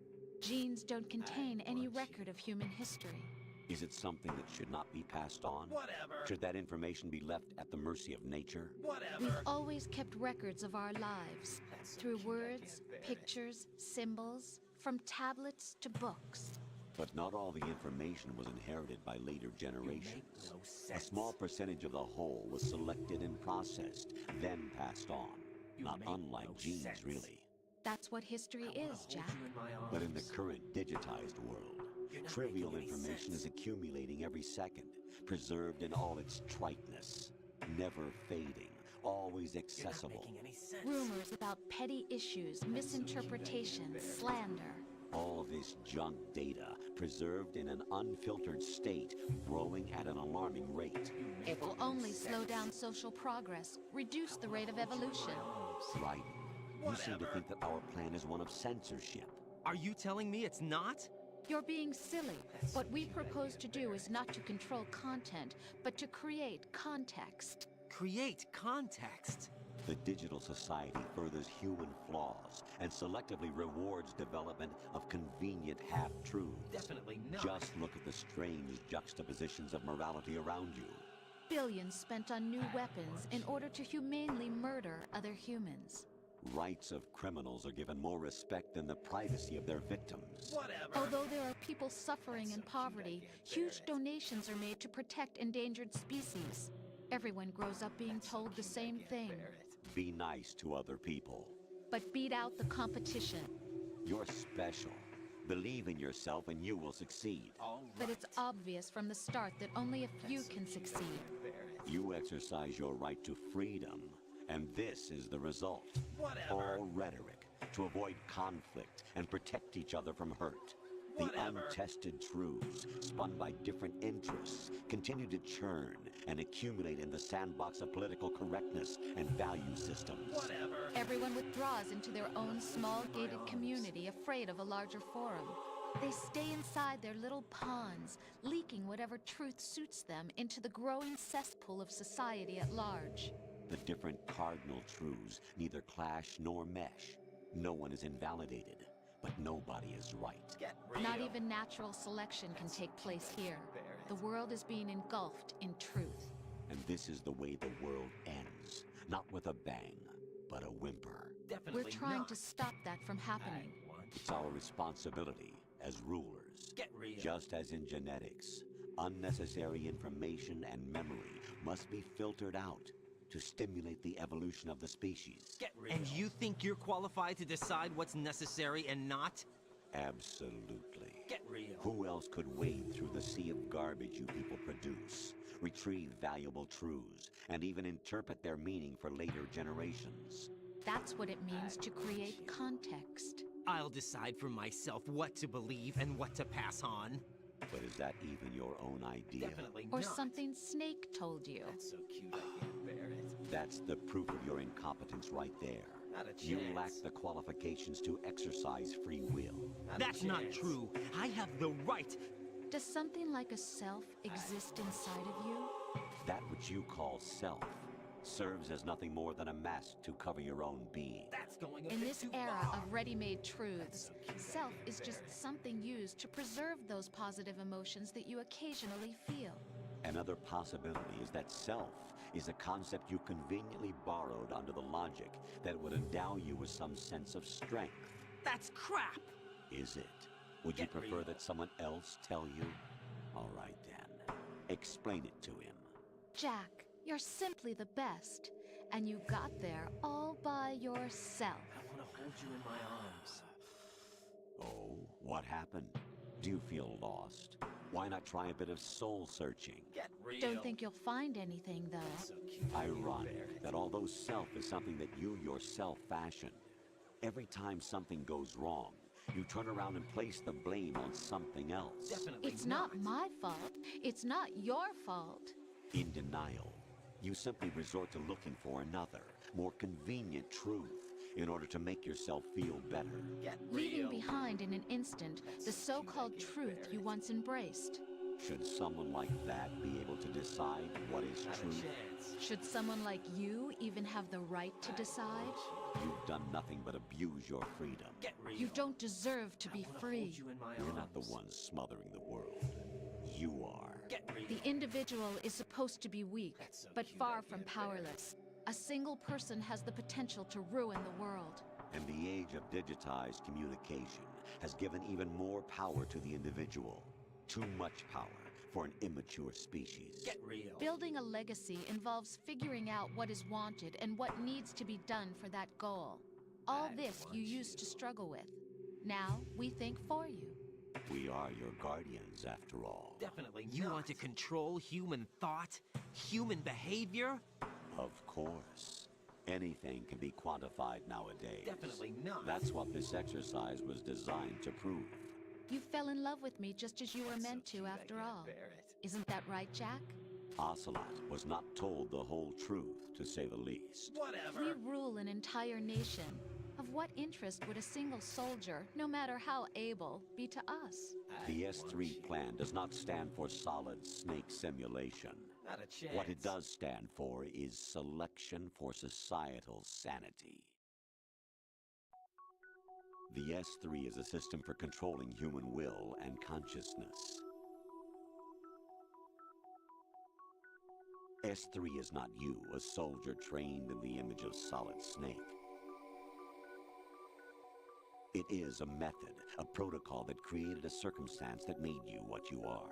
Genes don't contain any record of human history. Is it something that should not be passed on? Whatever. Should that information be left at the mercy of nature? Whatever. We've always kept records of our lives, through words, pictures, symbols, from tablets to books. But not all the information was inherited by later generations. A small percentage of the whole was selected and processed, then passed on. Not unlike genes, really. That's what history is, Jack. But in the current digitized world, trivial information is accumulating every second, preserved in all its triteness, never fading, always accessible. Rumors about petty issues, misinterpretations, slander. All this junk data, preserved in an unfiltered state, growing at an alarming rate. It will only slow down social progress, reduce the rate of evolution. Right. You seem to think that our plan is one of censorship. Are you telling me it's not? You're being silly. What we propose to do is not to control content, but to create context. Create context? The digital society furthers human flaws and selectively rewards development of convenient half-truths. Definitely not. Just look at the strange juxtapositions of morality around you. Billions spent on new weapons in order to humanely murder other humans. Rights of criminals are given more respect than the privacy of their victims. Whatever. Although there are people suffering in poverty, huge donations are made to protect endangered species. Everyone grows up being told the same thing. Be nice to other people. But beat out the competition. You're special. Believe in yourself and you will succeed. But it's obvious from the start that only a few can succeed. You exercise your right to freedom, and this is the result. All rhetoric to avoid conflict and protect each other from hurt. The untested truths, spun by different interests, continue to churn and accumulate in the sandbox of political correctness and value systems. Everyone withdraws into their own small gated community, afraid of a larger forum. They stay inside their little ponds, leaking whatever truth suits them into the growing cesspool of society at large. The different cardinal truths neither clash nor mesh. No one is invalidated, but nobody is right. Not even natural selection can take place here. The world is being engulfed in truth. And this is the way the world ends. Not with a bang, but a whimper. We're trying to stop that from happening. It's our responsibility as rulers. Just as in genetics, unnecessary information and memory must be filtered out to stimulate the evolution of the species. And you think you're qualified to decide what's necessary and not? Absolutely. Who else could wade through the sea of garbage you people produce, retrieve valuable truths, and even interpret their meaning for later generations? That's what it means to create context. I'll decide for myself what to believe and what to pass on. But is that even your own idea? Or something Snake told you. That's so cute I can't bear it. That's the proof of your incompetence right there. Not a chance. You lack the qualifications to exercise free will. That's not true. I have the right. Does something like a self exist inside of you? That which you call self serves as nothing more than a mask to cover your own being. That's going In this era of ready-made truths, self is just something used to preserve those positive emotions that you occasionally feel. Another possibility is that self is a concept you conveniently borrowed under the logic that would endow you with some sense of strength. That's crap! Is it? Would you prefer that someone else tell you? All right then. Explain it to him. Jack, you're simply the best. And you got there all by yourself. I want to hold you in my arms. Oh, what happened? Do you feel lost? Why not try a bit of soul searching? Don't think you'll find anything, though. Ironic that although self is something that you yourself fashioned, every time something goes wrong, you turn around and place the blame on something else. It's not my fault. It's not your fault. In denial, you simply resort to looking for another, more convenient truth in order to make yourself feel better. Leaving behind in an instant the so-called truth you once embraced. Should someone like that be able to decide what is truth? Should someone like you even have the right to decide? You've done nothing but abuse your freedom. You don't deserve to be free. You're not the one smothering the world. You are. The individual is supposed to be weak, but far from powerless. A single person has the potential to ruin the world. And the age of digitized communication has given even more power to the individual. Too much power for an immature species. Building a legacy involves figuring out what is wanted and what needs to be done for that goal. All this you used to struggle with. Now, we think for you. We are your guardians, after all. Definitely You want to control human thought? Human behavior? Of course. Anything can be quantified nowadays. Definitely not. That's what this exercise was designed to prove. You fell in love with me just as you were meant to, after all. Isn't that right, Jack? Ocelot was not told the whole truth, to say the least. We rule an entire nation. Of what interest would a single soldier, no matter how able, be to us? The S3 plan does not stand for solid snake simulation. Not a chance. What it does stand for is selection for societal sanity. The S3 is a system for controlling human will and consciousness. S3 is not you, a soldier trained in the image of Solid Snake. It is a method, a protocol that created a circumstance that made you what you are.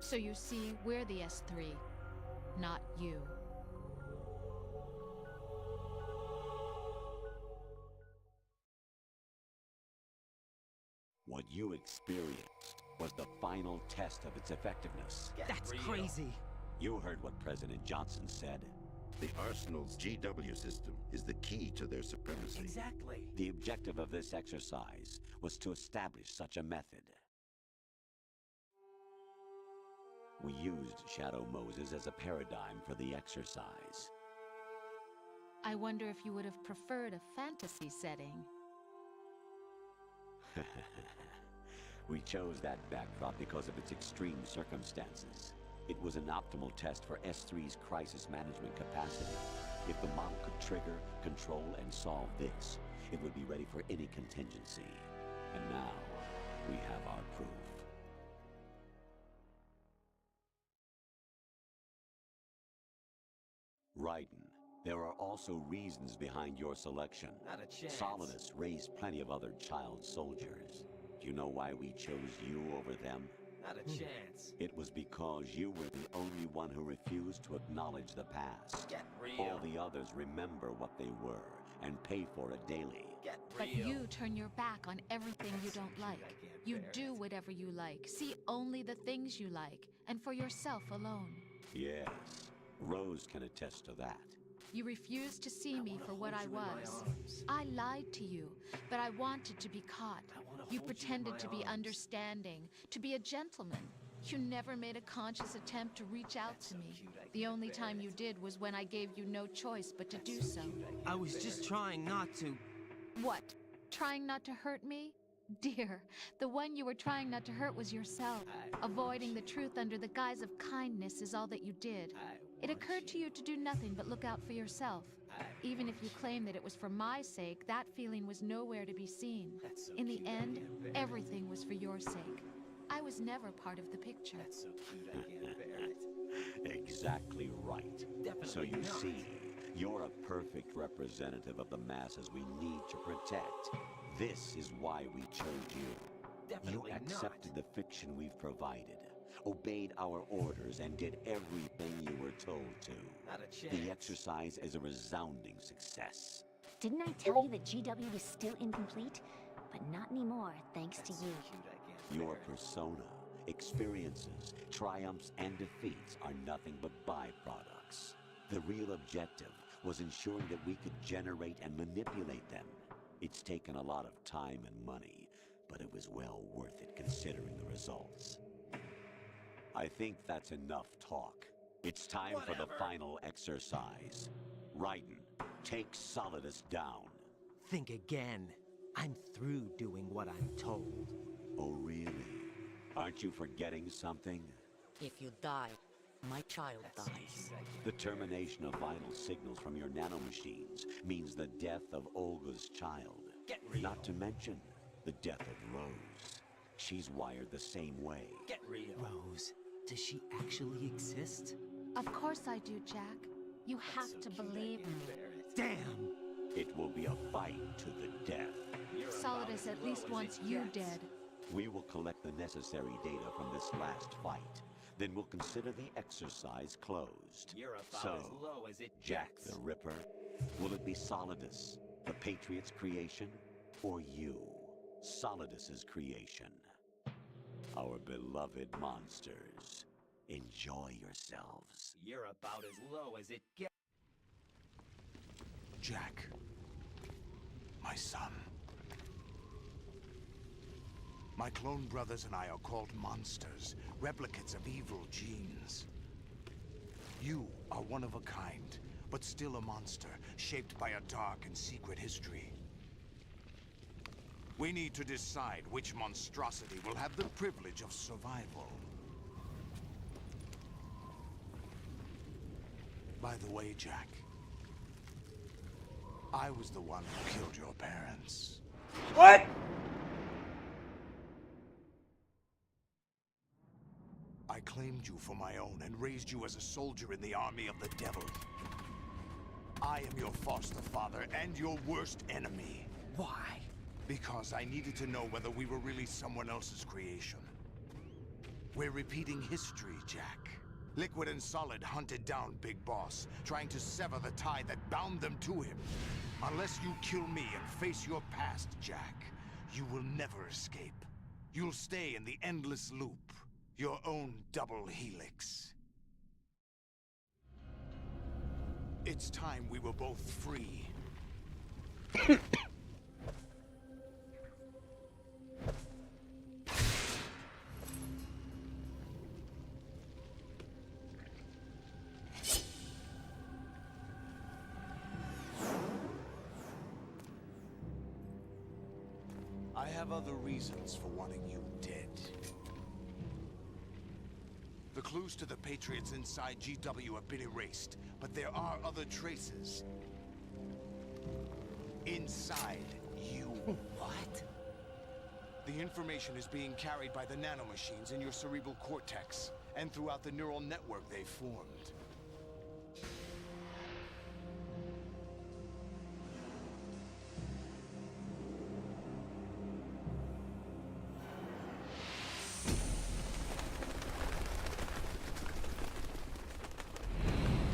So you see, we're the S3, not you. What you experienced was the final test of its effectiveness. That's crazy. You heard what President Johnson said. The Arsenal's GW system is the key to their supremacy. Exactly. The objective of this exercise was to establish such a method. We used Shadow Moses as a paradigm for the exercise. I wonder if you would have preferred a fantasy setting. We chose that backdrop because of its extreme circumstances. It was an optimal test for S3's crisis management capacity. If the model could trigger, control, and solve this, it would be ready for any contingency. And now, we have our proof. Raiden, there are also reasons behind your selection. Not a chance. Solidus raised plenty of other child soldiers. Do you know why we chose you over them? Not a chance. It was because you were the only one who refused to acknowledge the past. Get real. All the others remember what they were and pay for it daily. Get real. But you turn your back on everything you don't like. You do whatever you like, see only the things you like, and for yourself alone. Yes, Rose can attest to that. You refused to see me for what I was. I lied to you, but I wanted to be caught. You pretended to be understanding, to be a gentleman. You never made a conscious attempt to reach out to me. The only time you did was when I gave you no choice but to do so. I was just trying not to. What? Trying not to hurt me? Dear, the one you were trying not to hurt was yourself. Avoiding the truth under the guise of kindness is all that you did. It occurred to you to do nothing but look out for yourself. Even if you claim that it was for my sake, that feeling was nowhere to be seen. In the end, everything was for your sake. I was never part of the picture. That's so cute, I can't bear it. Exactly right. So you see, you're a perfect representative of the masses we need to protect. This is why we chose you. Definitely You accepted the fiction we've provided, obeyed our orders, and did everything you were told to. Not a chance. The exercise is a resounding success. Didn't I tell you that GW was still incomplete? But not anymore, thanks to you. Your persona, experiences, triumphs, and defeats are nothing but byproducts. The real objective was ensuring that we could generate and manipulate them. It's taken a lot of time and money, but it was well worth it considering the results. I think that's enough talk. It's time for the final exercise. Raiden, take Solidus down. Think again. I'm through doing what I'm told. Oh, really? Aren't you forgetting something? If you die, my child dies. The termination of vital signals from your nanomachines means the death of Olga's child. Get real. Not to mention the death of Rose. She's wired the same way. Get real. Rose, does she actually exist? Of course I do, Jack. You have to believe me. Damn! It will be a fight to the death. Solidus at least wants you dead. We will collect the necessary data from this last fight. Then we'll consider the exercise closed. You're about So, as low as it Jack gets. the Ripper, will it be Solidus, the Patriot's creation, or you, Solidus's creation? Our beloved monsters, enjoy yourselves. You're about as low as it gets. Jack, my son. My clone brothers and I are called monsters, replicates of evil genes. You are one of a kind, but still a monster, shaped by a dark and secret history. We need to decide which monstrosity will have the privilege of survival. By the way, Jack, I was the one who killed your parents. What? I claimed you for my own and raised you as a soldier in the army of the devil. I am your foster father and your worst enemy. Why? Because I needed to know whether we were really someone else's creation. We're repeating history, Jack. Liquid and Solid hunted down Big Boss, trying to sever the tie that bound them to him. Unless you kill me and face your past, Jack, you will never escape. You'll stay in the endless loop, your own double helix. It's time we were both free. I have other reasons for wanting you dead. The clues to the Patriots inside GW have been erased, but there are other traces. Inside you. What? The information is being carried by the nanomachines in your cerebral cortex, and throughout the neural network they've formed.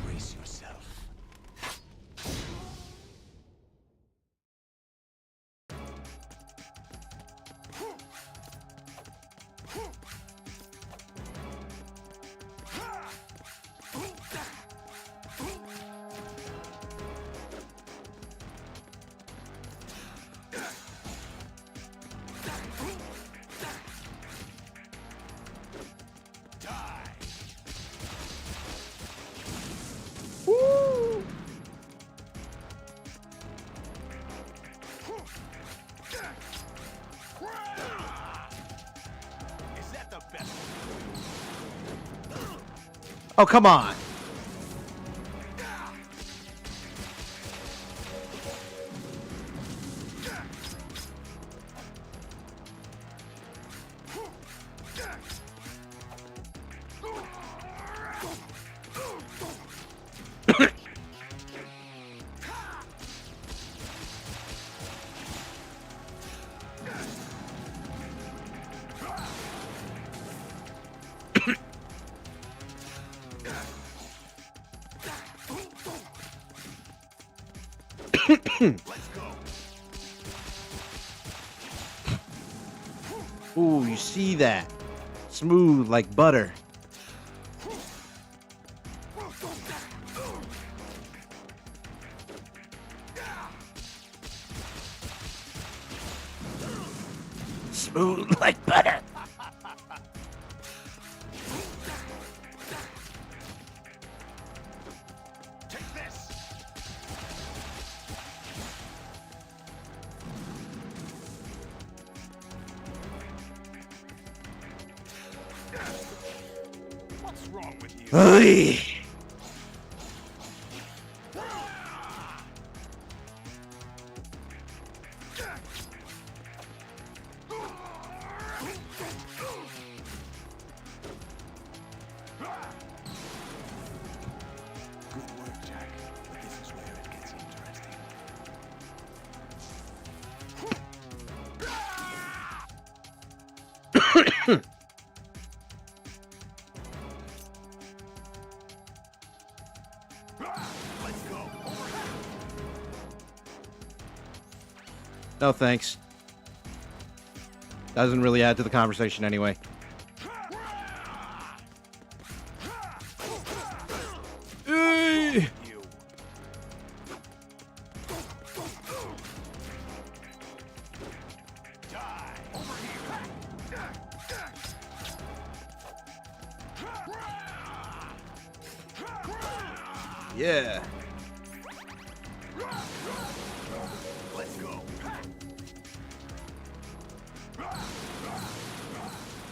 Brace yourself. Woo! Is that the best? Oh, come on. Let's go. Ooh, you see that? Smooth like butter. Smooth like butter. Take this. What's wrong with you? Oy. Good work, Jack. But this is where it gets interesting. Let's go. No thanks. Doesn't really add to the conversation anyway. Hey! Yeah. Let's go.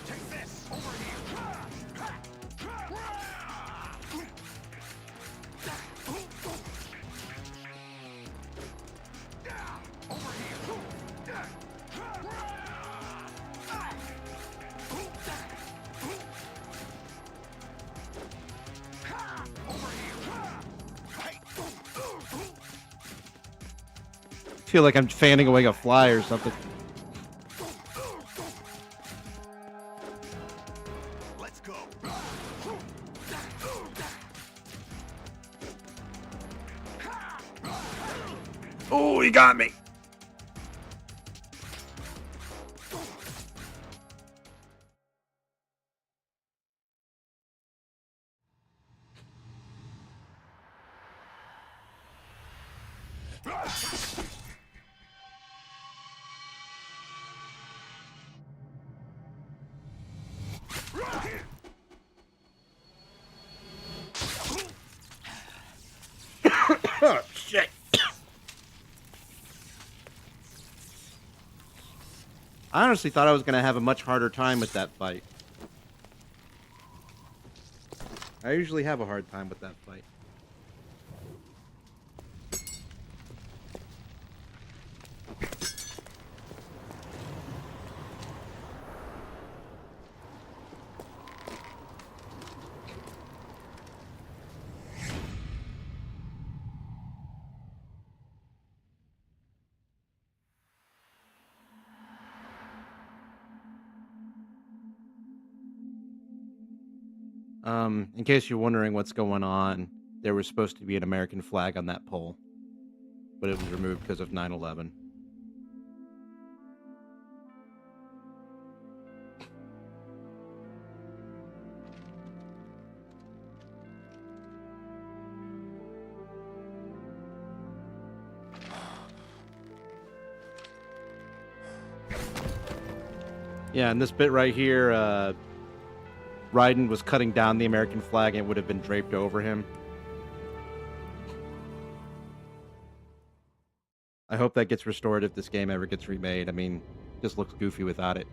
Take this. Over Feel like I'm fanning away a fly or something. Let's go. Oh, he got me. Oh, shit. I honestly thought I was going to have a much harder time with that fight. I usually have a hard time with that fight. In case you're wondering what's going on, there was supposed to be an American flag on that pole, but it was removed because of 9/11. Yeah, and this bit right here, Raiden was cutting down the American flag and it would have been draped over him. I hope that gets restored if this game ever gets remade. I mean, it just looks goofy without it.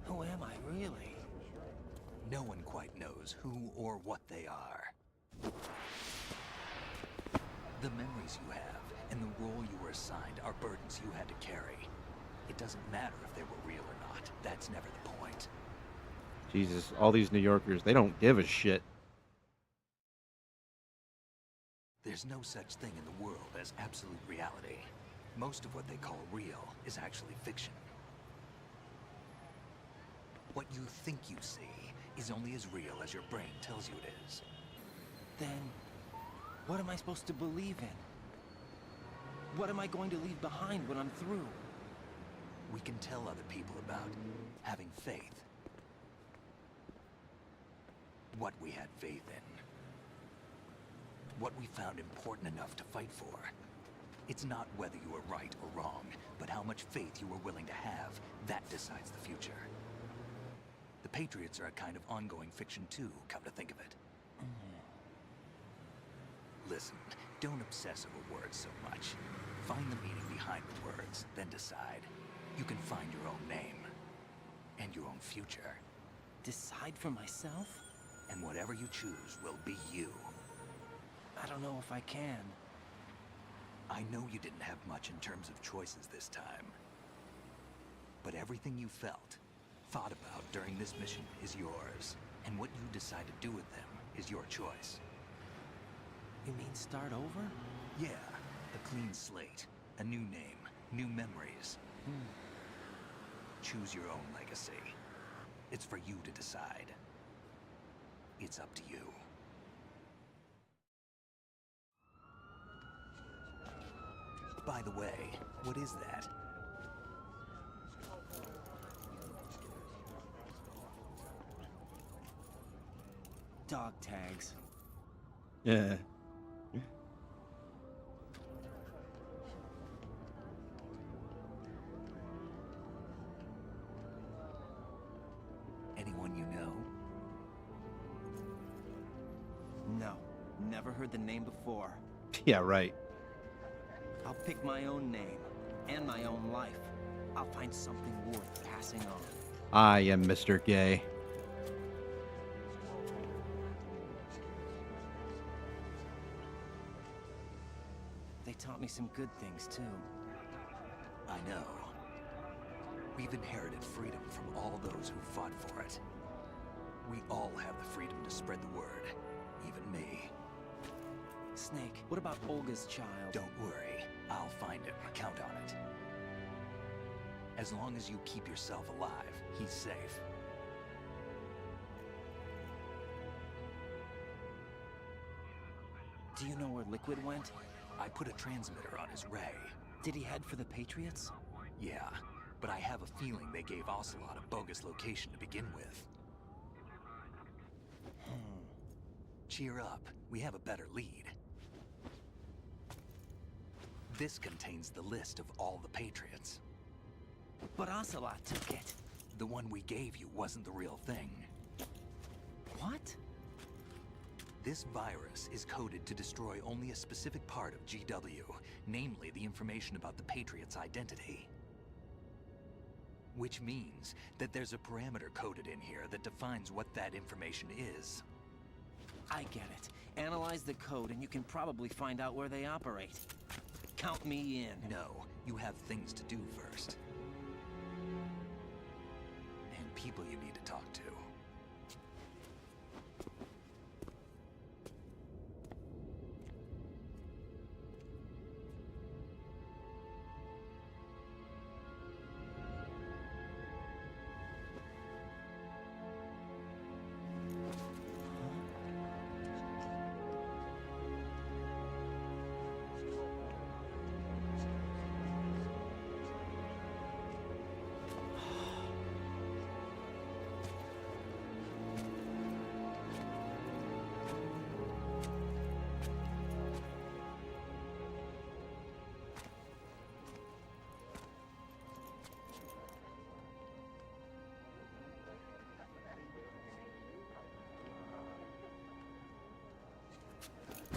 Who am I, really? No one quite knows who or what they are. The memories you have and the role you were assigned are burdens you had to carry. It doesn't matter if they were real or not. That's never the point. Jesus, all these New Yorkers, they don't give a shit. There's no such thing in the world as absolute reality. Most of what they call real is actually fiction. What you think you see is only as real as your brain tells you it is. Then, what am I supposed to believe in? What am I going to leave behind when I'm through? We can tell other people about having faith. What we had faith in. What we found important enough to fight for. It's not whether you were right or wrong, but how much faith you were willing to have. That decides the future. The Patriots are a kind of ongoing fiction too, come to think of it. Listen, don't obsess over words so much. Find the meaning behind the words, then decide. You can find your own name. And your own future. Decide for myself? And whatever you choose will be you. I don't know if I can. I know you didn't have much in terms of choices this time. But everything you felt, thought about during this mission is yours. And what you decide to do with them is your choice. You mean start over? Yeah, a clean slate, a new name, new memories. Choose your own legacy. It's for you to decide. It's up to you. By the way, what is that? Dog tags. Yeah. heard the name before. Yeah, right. I'll pick my own name and my own life. I'll find something worth passing on. I am Mr. Gay. They taught me some good things, too. I know. We've inherited freedom from all those who fought for it. We all have the freedom to spread the word, even me. Snake, what about Olga's child? Don't worry, I'll find him. Count on it. As long as you keep yourself alive, he's safe. Do you know where Liquid went? I put a transmitter on his ray. Did he head for the Patriots? Yeah, but I have a feeling they gave Ocelot a bogus location to begin with. Cheer up, we have a better lead. This contains the list of all the Patriots. But Ocelot took it. The one we gave you wasn't the real thing. What? This virus is coded to destroy only a specific part of GW, namely the information about the Patriots' identity. Which means that there's a parameter coded in here that defines what that information is. I get it. Analyze the code and you can probably find out where they operate. Count me in. No, you have things to do first. And people you need to talk to.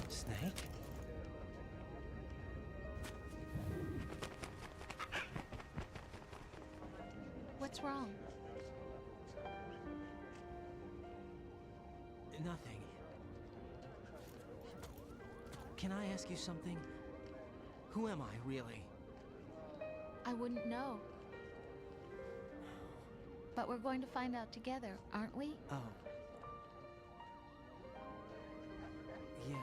Snake? What's wrong? Nothing. Can I ask you something? Who am I, really? I wouldn't know. But we're going to find out together, aren't we? Oh. Yeah.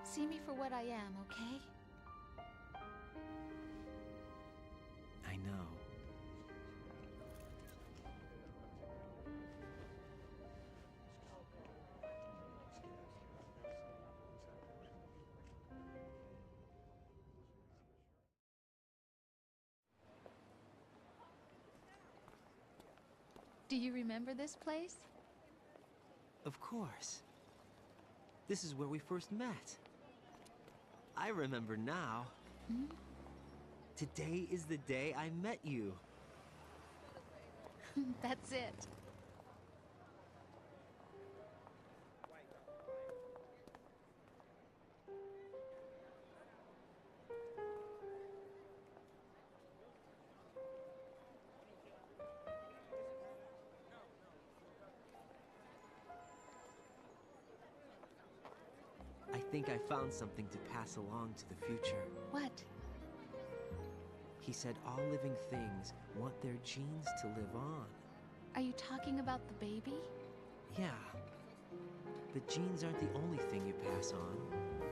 See me for what I am, okay? I know. Do you remember this place? Of course. This is where we first met. I remember now. Hmm? Today is the day I met you. That's it. I think I found something to pass along to the future. What? He said all living things want their genes to live on. Are you talking about the baby? Yeah. The genes aren't the only thing you pass on.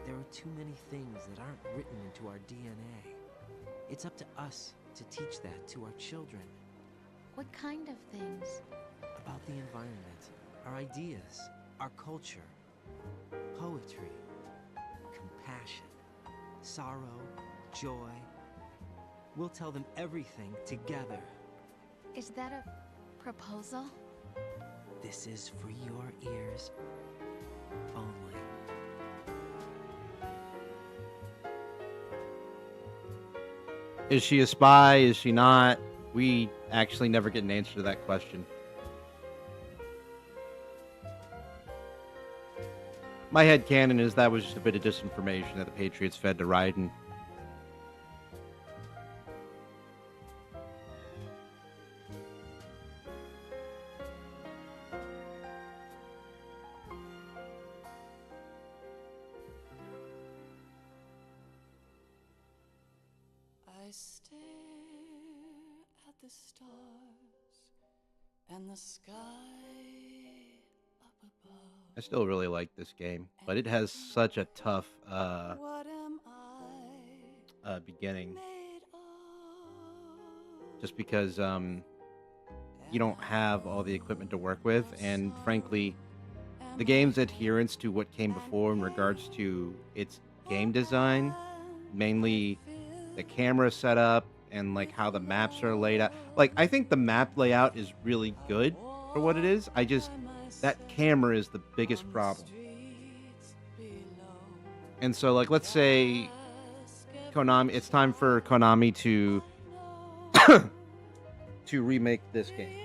There are too many things that aren't written into our DNA. It's up to us to teach that to our children. What kind of things? About the environment, our ideas, our culture, poetry, compassion, sorrow, joy. We'll tell them everything together. Is that a proposal? This is for your ears only. Is she a spy? Is she not? We actually never get an answer to that question. My headcanon is that was just a bit of disinformation that the Patriots fed to Raiden. I stare at the stars and the sky up above. I still really like this game, but it has such a tough What am I beginning. made Just because you don't have all the equipment to work with, and frankly, the game's adherence to what came before in regards to its game design, mainly the camera setup and like how the maps are laid out. Like, I think the map layout is really good for what it is. That camera is the biggest problem. And so, like, let's say Konami, it's time for Konami to to remake this game.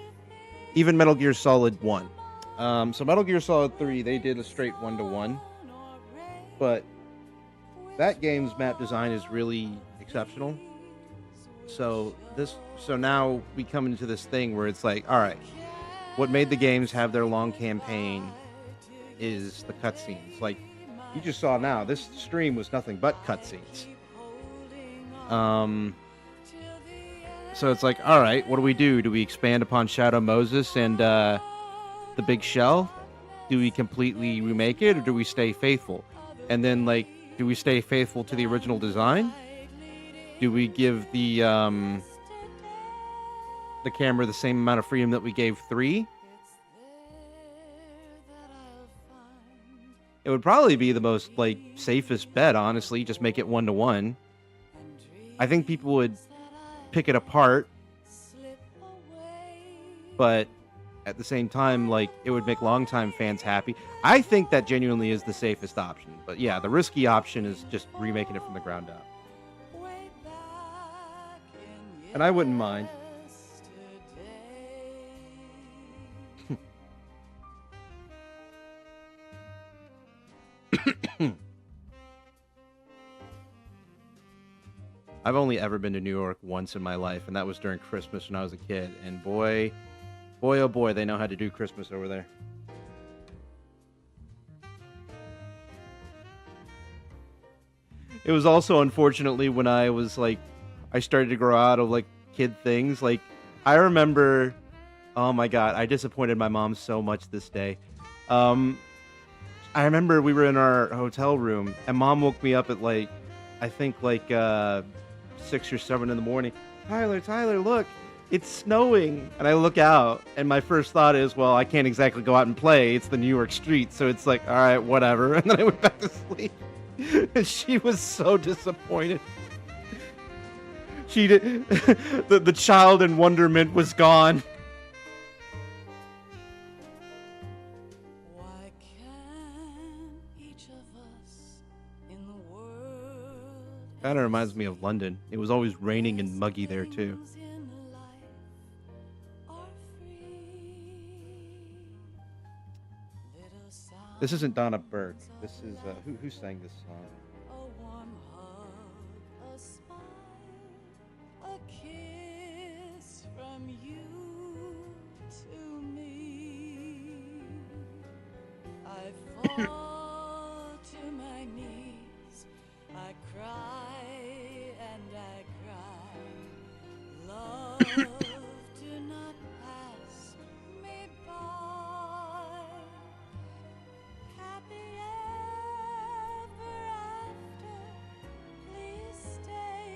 Even Metal Gear Solid 1. So Metal Gear Solid 3, they did a straight 1-to-1. But that game's map design is really exceptional. So now we come into this thing where it's like, all right, what made the games have their long campaign is the cutscenes. Like, you just saw now, this stream was nothing but cutscenes. So it's like, all right, what do we do? Do we expand upon Shadow Moses and the Big Shell? Do we completely remake it, or do we stay faithful? And then, like, do we stay faithful to the original design? Do we give the camera the same amount of freedom that we gave 3? It would probably be the most, like, safest bet, honestly. Just make it 1-to-1. I think people would pick it apart, but at the same time, like, it would make longtime fans happy. I think that genuinely is the safest option. But yeah, the risky option is just remaking it from the ground up. And I wouldn't mind. I've only ever been to New York once in my life, and that was during Christmas when I was a kid. And boy, oh boy, they know how to do Christmas over there. It was also, unfortunately, when I was like, I started to grow out of like kid things. Like, I remember, oh my God, I disappointed my mom so much this day. I remember we were in our hotel room, and Mom woke me up at like, I think like 6 or 7 in the morning. Tyler, look, it's snowing. And I look out, and my first thought is, well, I can't exactly go out and play. It's the New York street, so it's like, all right, whatever. And then I went back to sleep. And she was so disappointed. She did, the child in wonderment was gone. Why can't each of us in the world Kind of reminds me of London. It was always raining and muggy there too. in life are free? Little sound, This isn't Donna Burke. This is who sang this song? a warm hug, a smile, a kiss from you to me. I fall to my knees, I cry and I cry. Love, do not pass me by. Happy ever after, please stay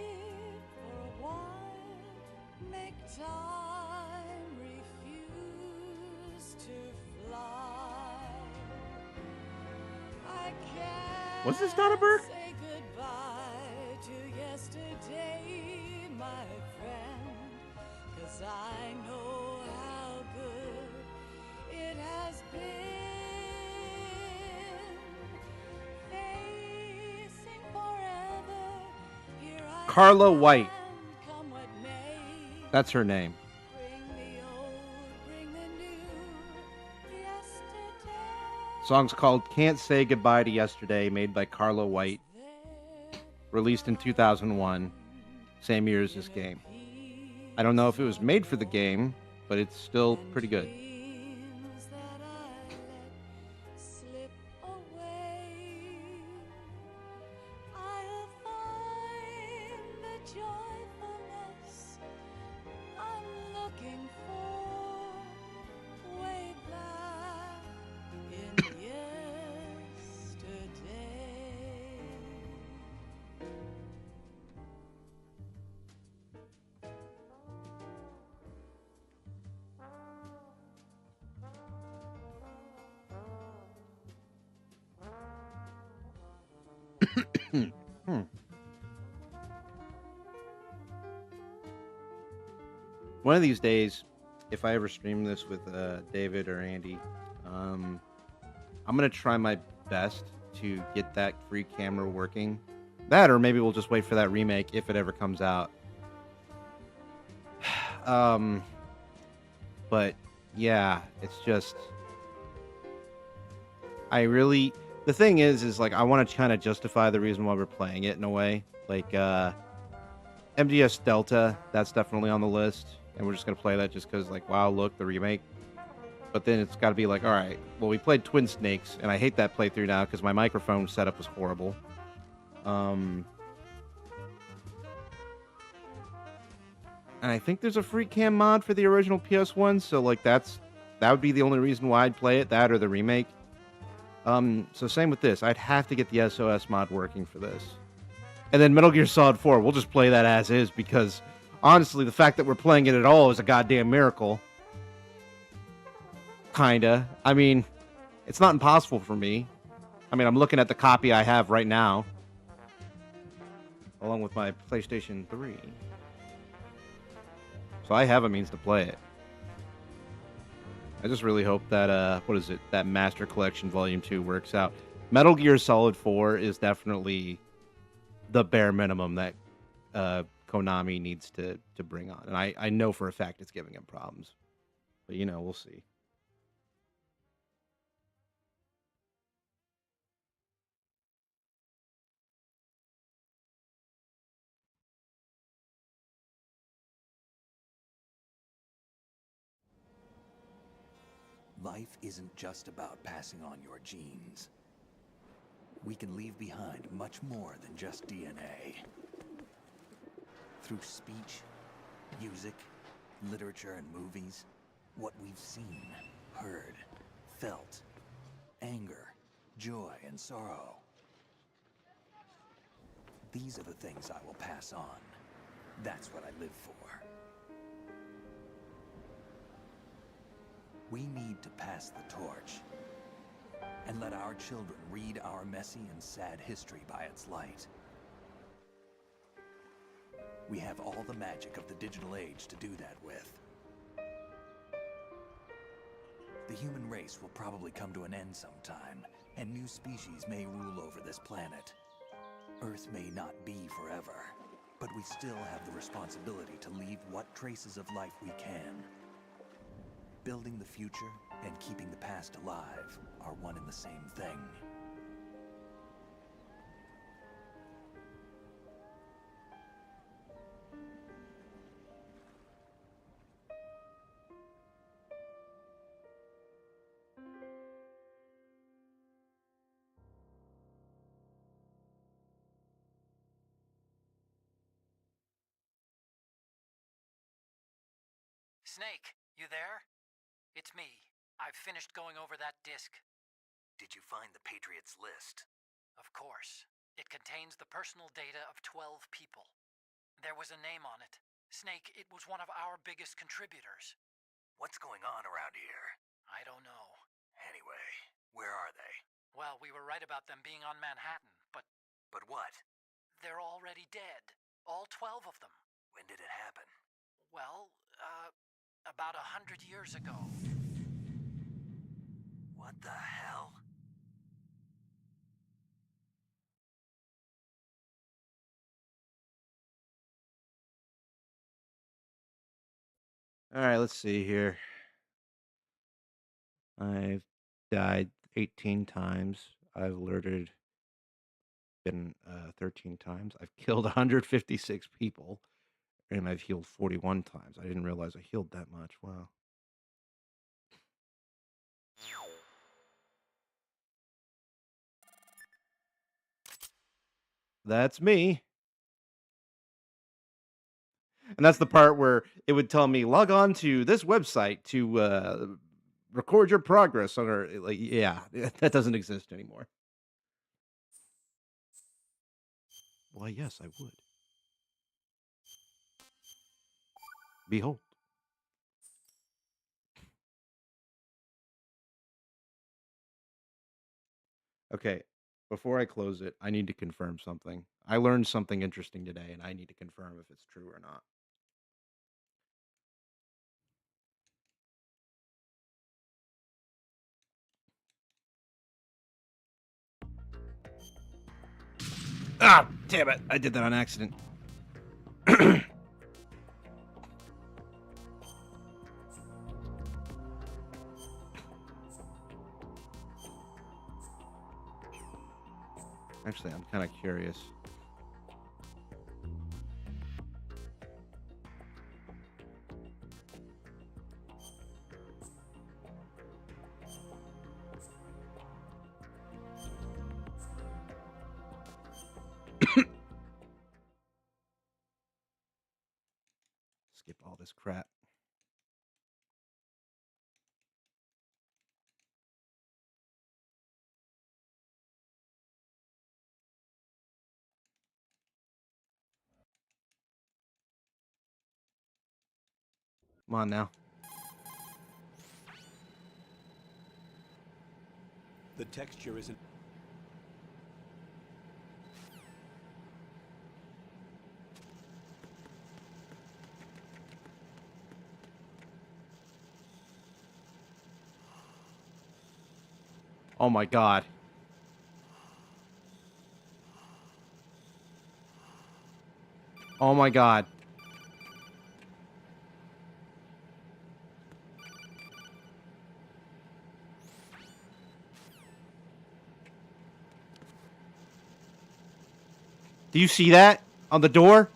for a while. Make time, refuse to fly. I can't Was this Donna Burke? say goodbye to yesterday, my friend, 'cause I know how good it has been. Facing forever, here I Carla White. come what may. That's her name. Song's called Can't Say Goodbye to Yesterday, made by Carla White. Released in 2001, same year as this game. I don't know if it was made for the game, but it's still pretty good. One of these days, if I ever stream this with David or Andy, I'm gonna try my best to get that free camera working. That, or maybe we'll just wait for that remake if it ever comes out. But yeah, it's just, the thing is like, I want to kind of justify the reason why we're playing it in a way. Like, MGS Delta, that's definitely on the list. And we're just going to play that just because, like, wow, look, the remake. But then it's got to be like, all right, well, we played Twin Snakes, and I hate that playthrough now because my microphone setup was horrible. And I think there's a free cam mod for the original PS1, so, like, that would be the only reason why I'd play it, that or the remake. So same with this. I'd have to get the SOS mod working for this. And then Metal Gear Solid 4, we'll just play that as is because... honestly, the fact that we're playing it at all is a goddamn miracle. Kinda. I mean, it's not impossible for me. I mean, I'm looking at the copy I have right now. Along with my PlayStation 3. So I have a means to play it. I just really hope that, that Master Collection Volume 2 works out. Metal Gear Solid 4 is definitely the bare minimum that, Konami needs to bring on. And I know for a fact it's giving him problems. But, you know, we'll see. Life isn't just about passing on your genes. We can leave behind much more than just DNA. Through speech, music, literature, and movies, what we've seen, heard, felt, anger, joy, and sorrow. These are the things I will pass on. That's what I live for. We need to pass the torch and let our children read our messy and sad history by its light. We have all the magic of the digital age to do that with. The human race will probably come to an end sometime, and new species may rule over this planet. Earth may not be forever, but we still have the responsibility to leave what traces of life we can. Building the future and keeping the past alive are one and the same thing. Snake, you there? It's me. I've finished going over that disc. Did you find the Patriots list? Of course. It contains the personal data of 12 people. There was a name on it. Snake, it was one of our biggest contributors. What's going on around here? I don't know. Anyway, where are they? Well, we were right about them being on Manhattan, but... But what? They're already dead. All 12 of them. When did it happen? Well, about 100 years ago. What the hell? All right, let's see here. I've died 18 times. I've alerted been 13 times. I've killed 156 people, and I've healed 41 times. I didn't realize I healed that much. Wow. That's me. And that's the part where it would tell me log on to this website to record your progress on our like yeah, that doesn't exist anymore. Why yes, I would. Behold. Okay, before I close it, I need to confirm something. I learned something interesting today and I need to confirm if it's true or not. Ah, damn it. I did that on accident. Actually, I'm kind of curious. Skip all this crap. Come on now. The texture isn't. Oh my god. Oh my god. Do you see that on the door?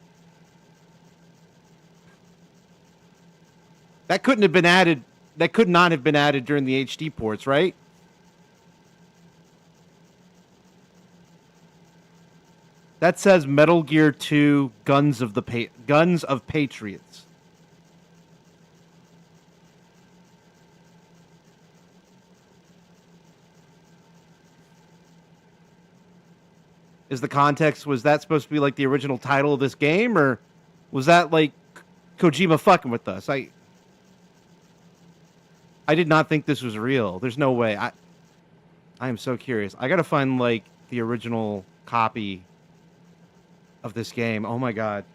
That couldn't have been added. That could not have been added during the HD ports, right? That says Metal Gear 2 Guns of Patriots. Is the context, was that supposed to be like the original title of this game, or was that like Kojima fucking with us? I did not think this was real. There's no way. I am so curious. I gotta find like the original copy of this game. Oh my god.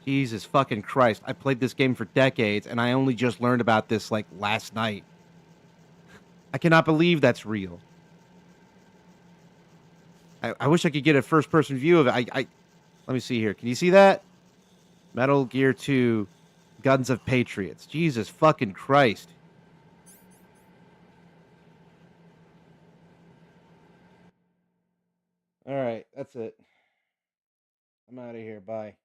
Jesus fucking Christ. I played this game for decades and I only just learned about this like last night. I cannot believe that's real. I wish I could get a first person view of it. Let me see here. Can you see that? Metal Gear 2 Guns of Patriots. Jesus fucking Christ. All right, that's it. I'm out of here. Bye.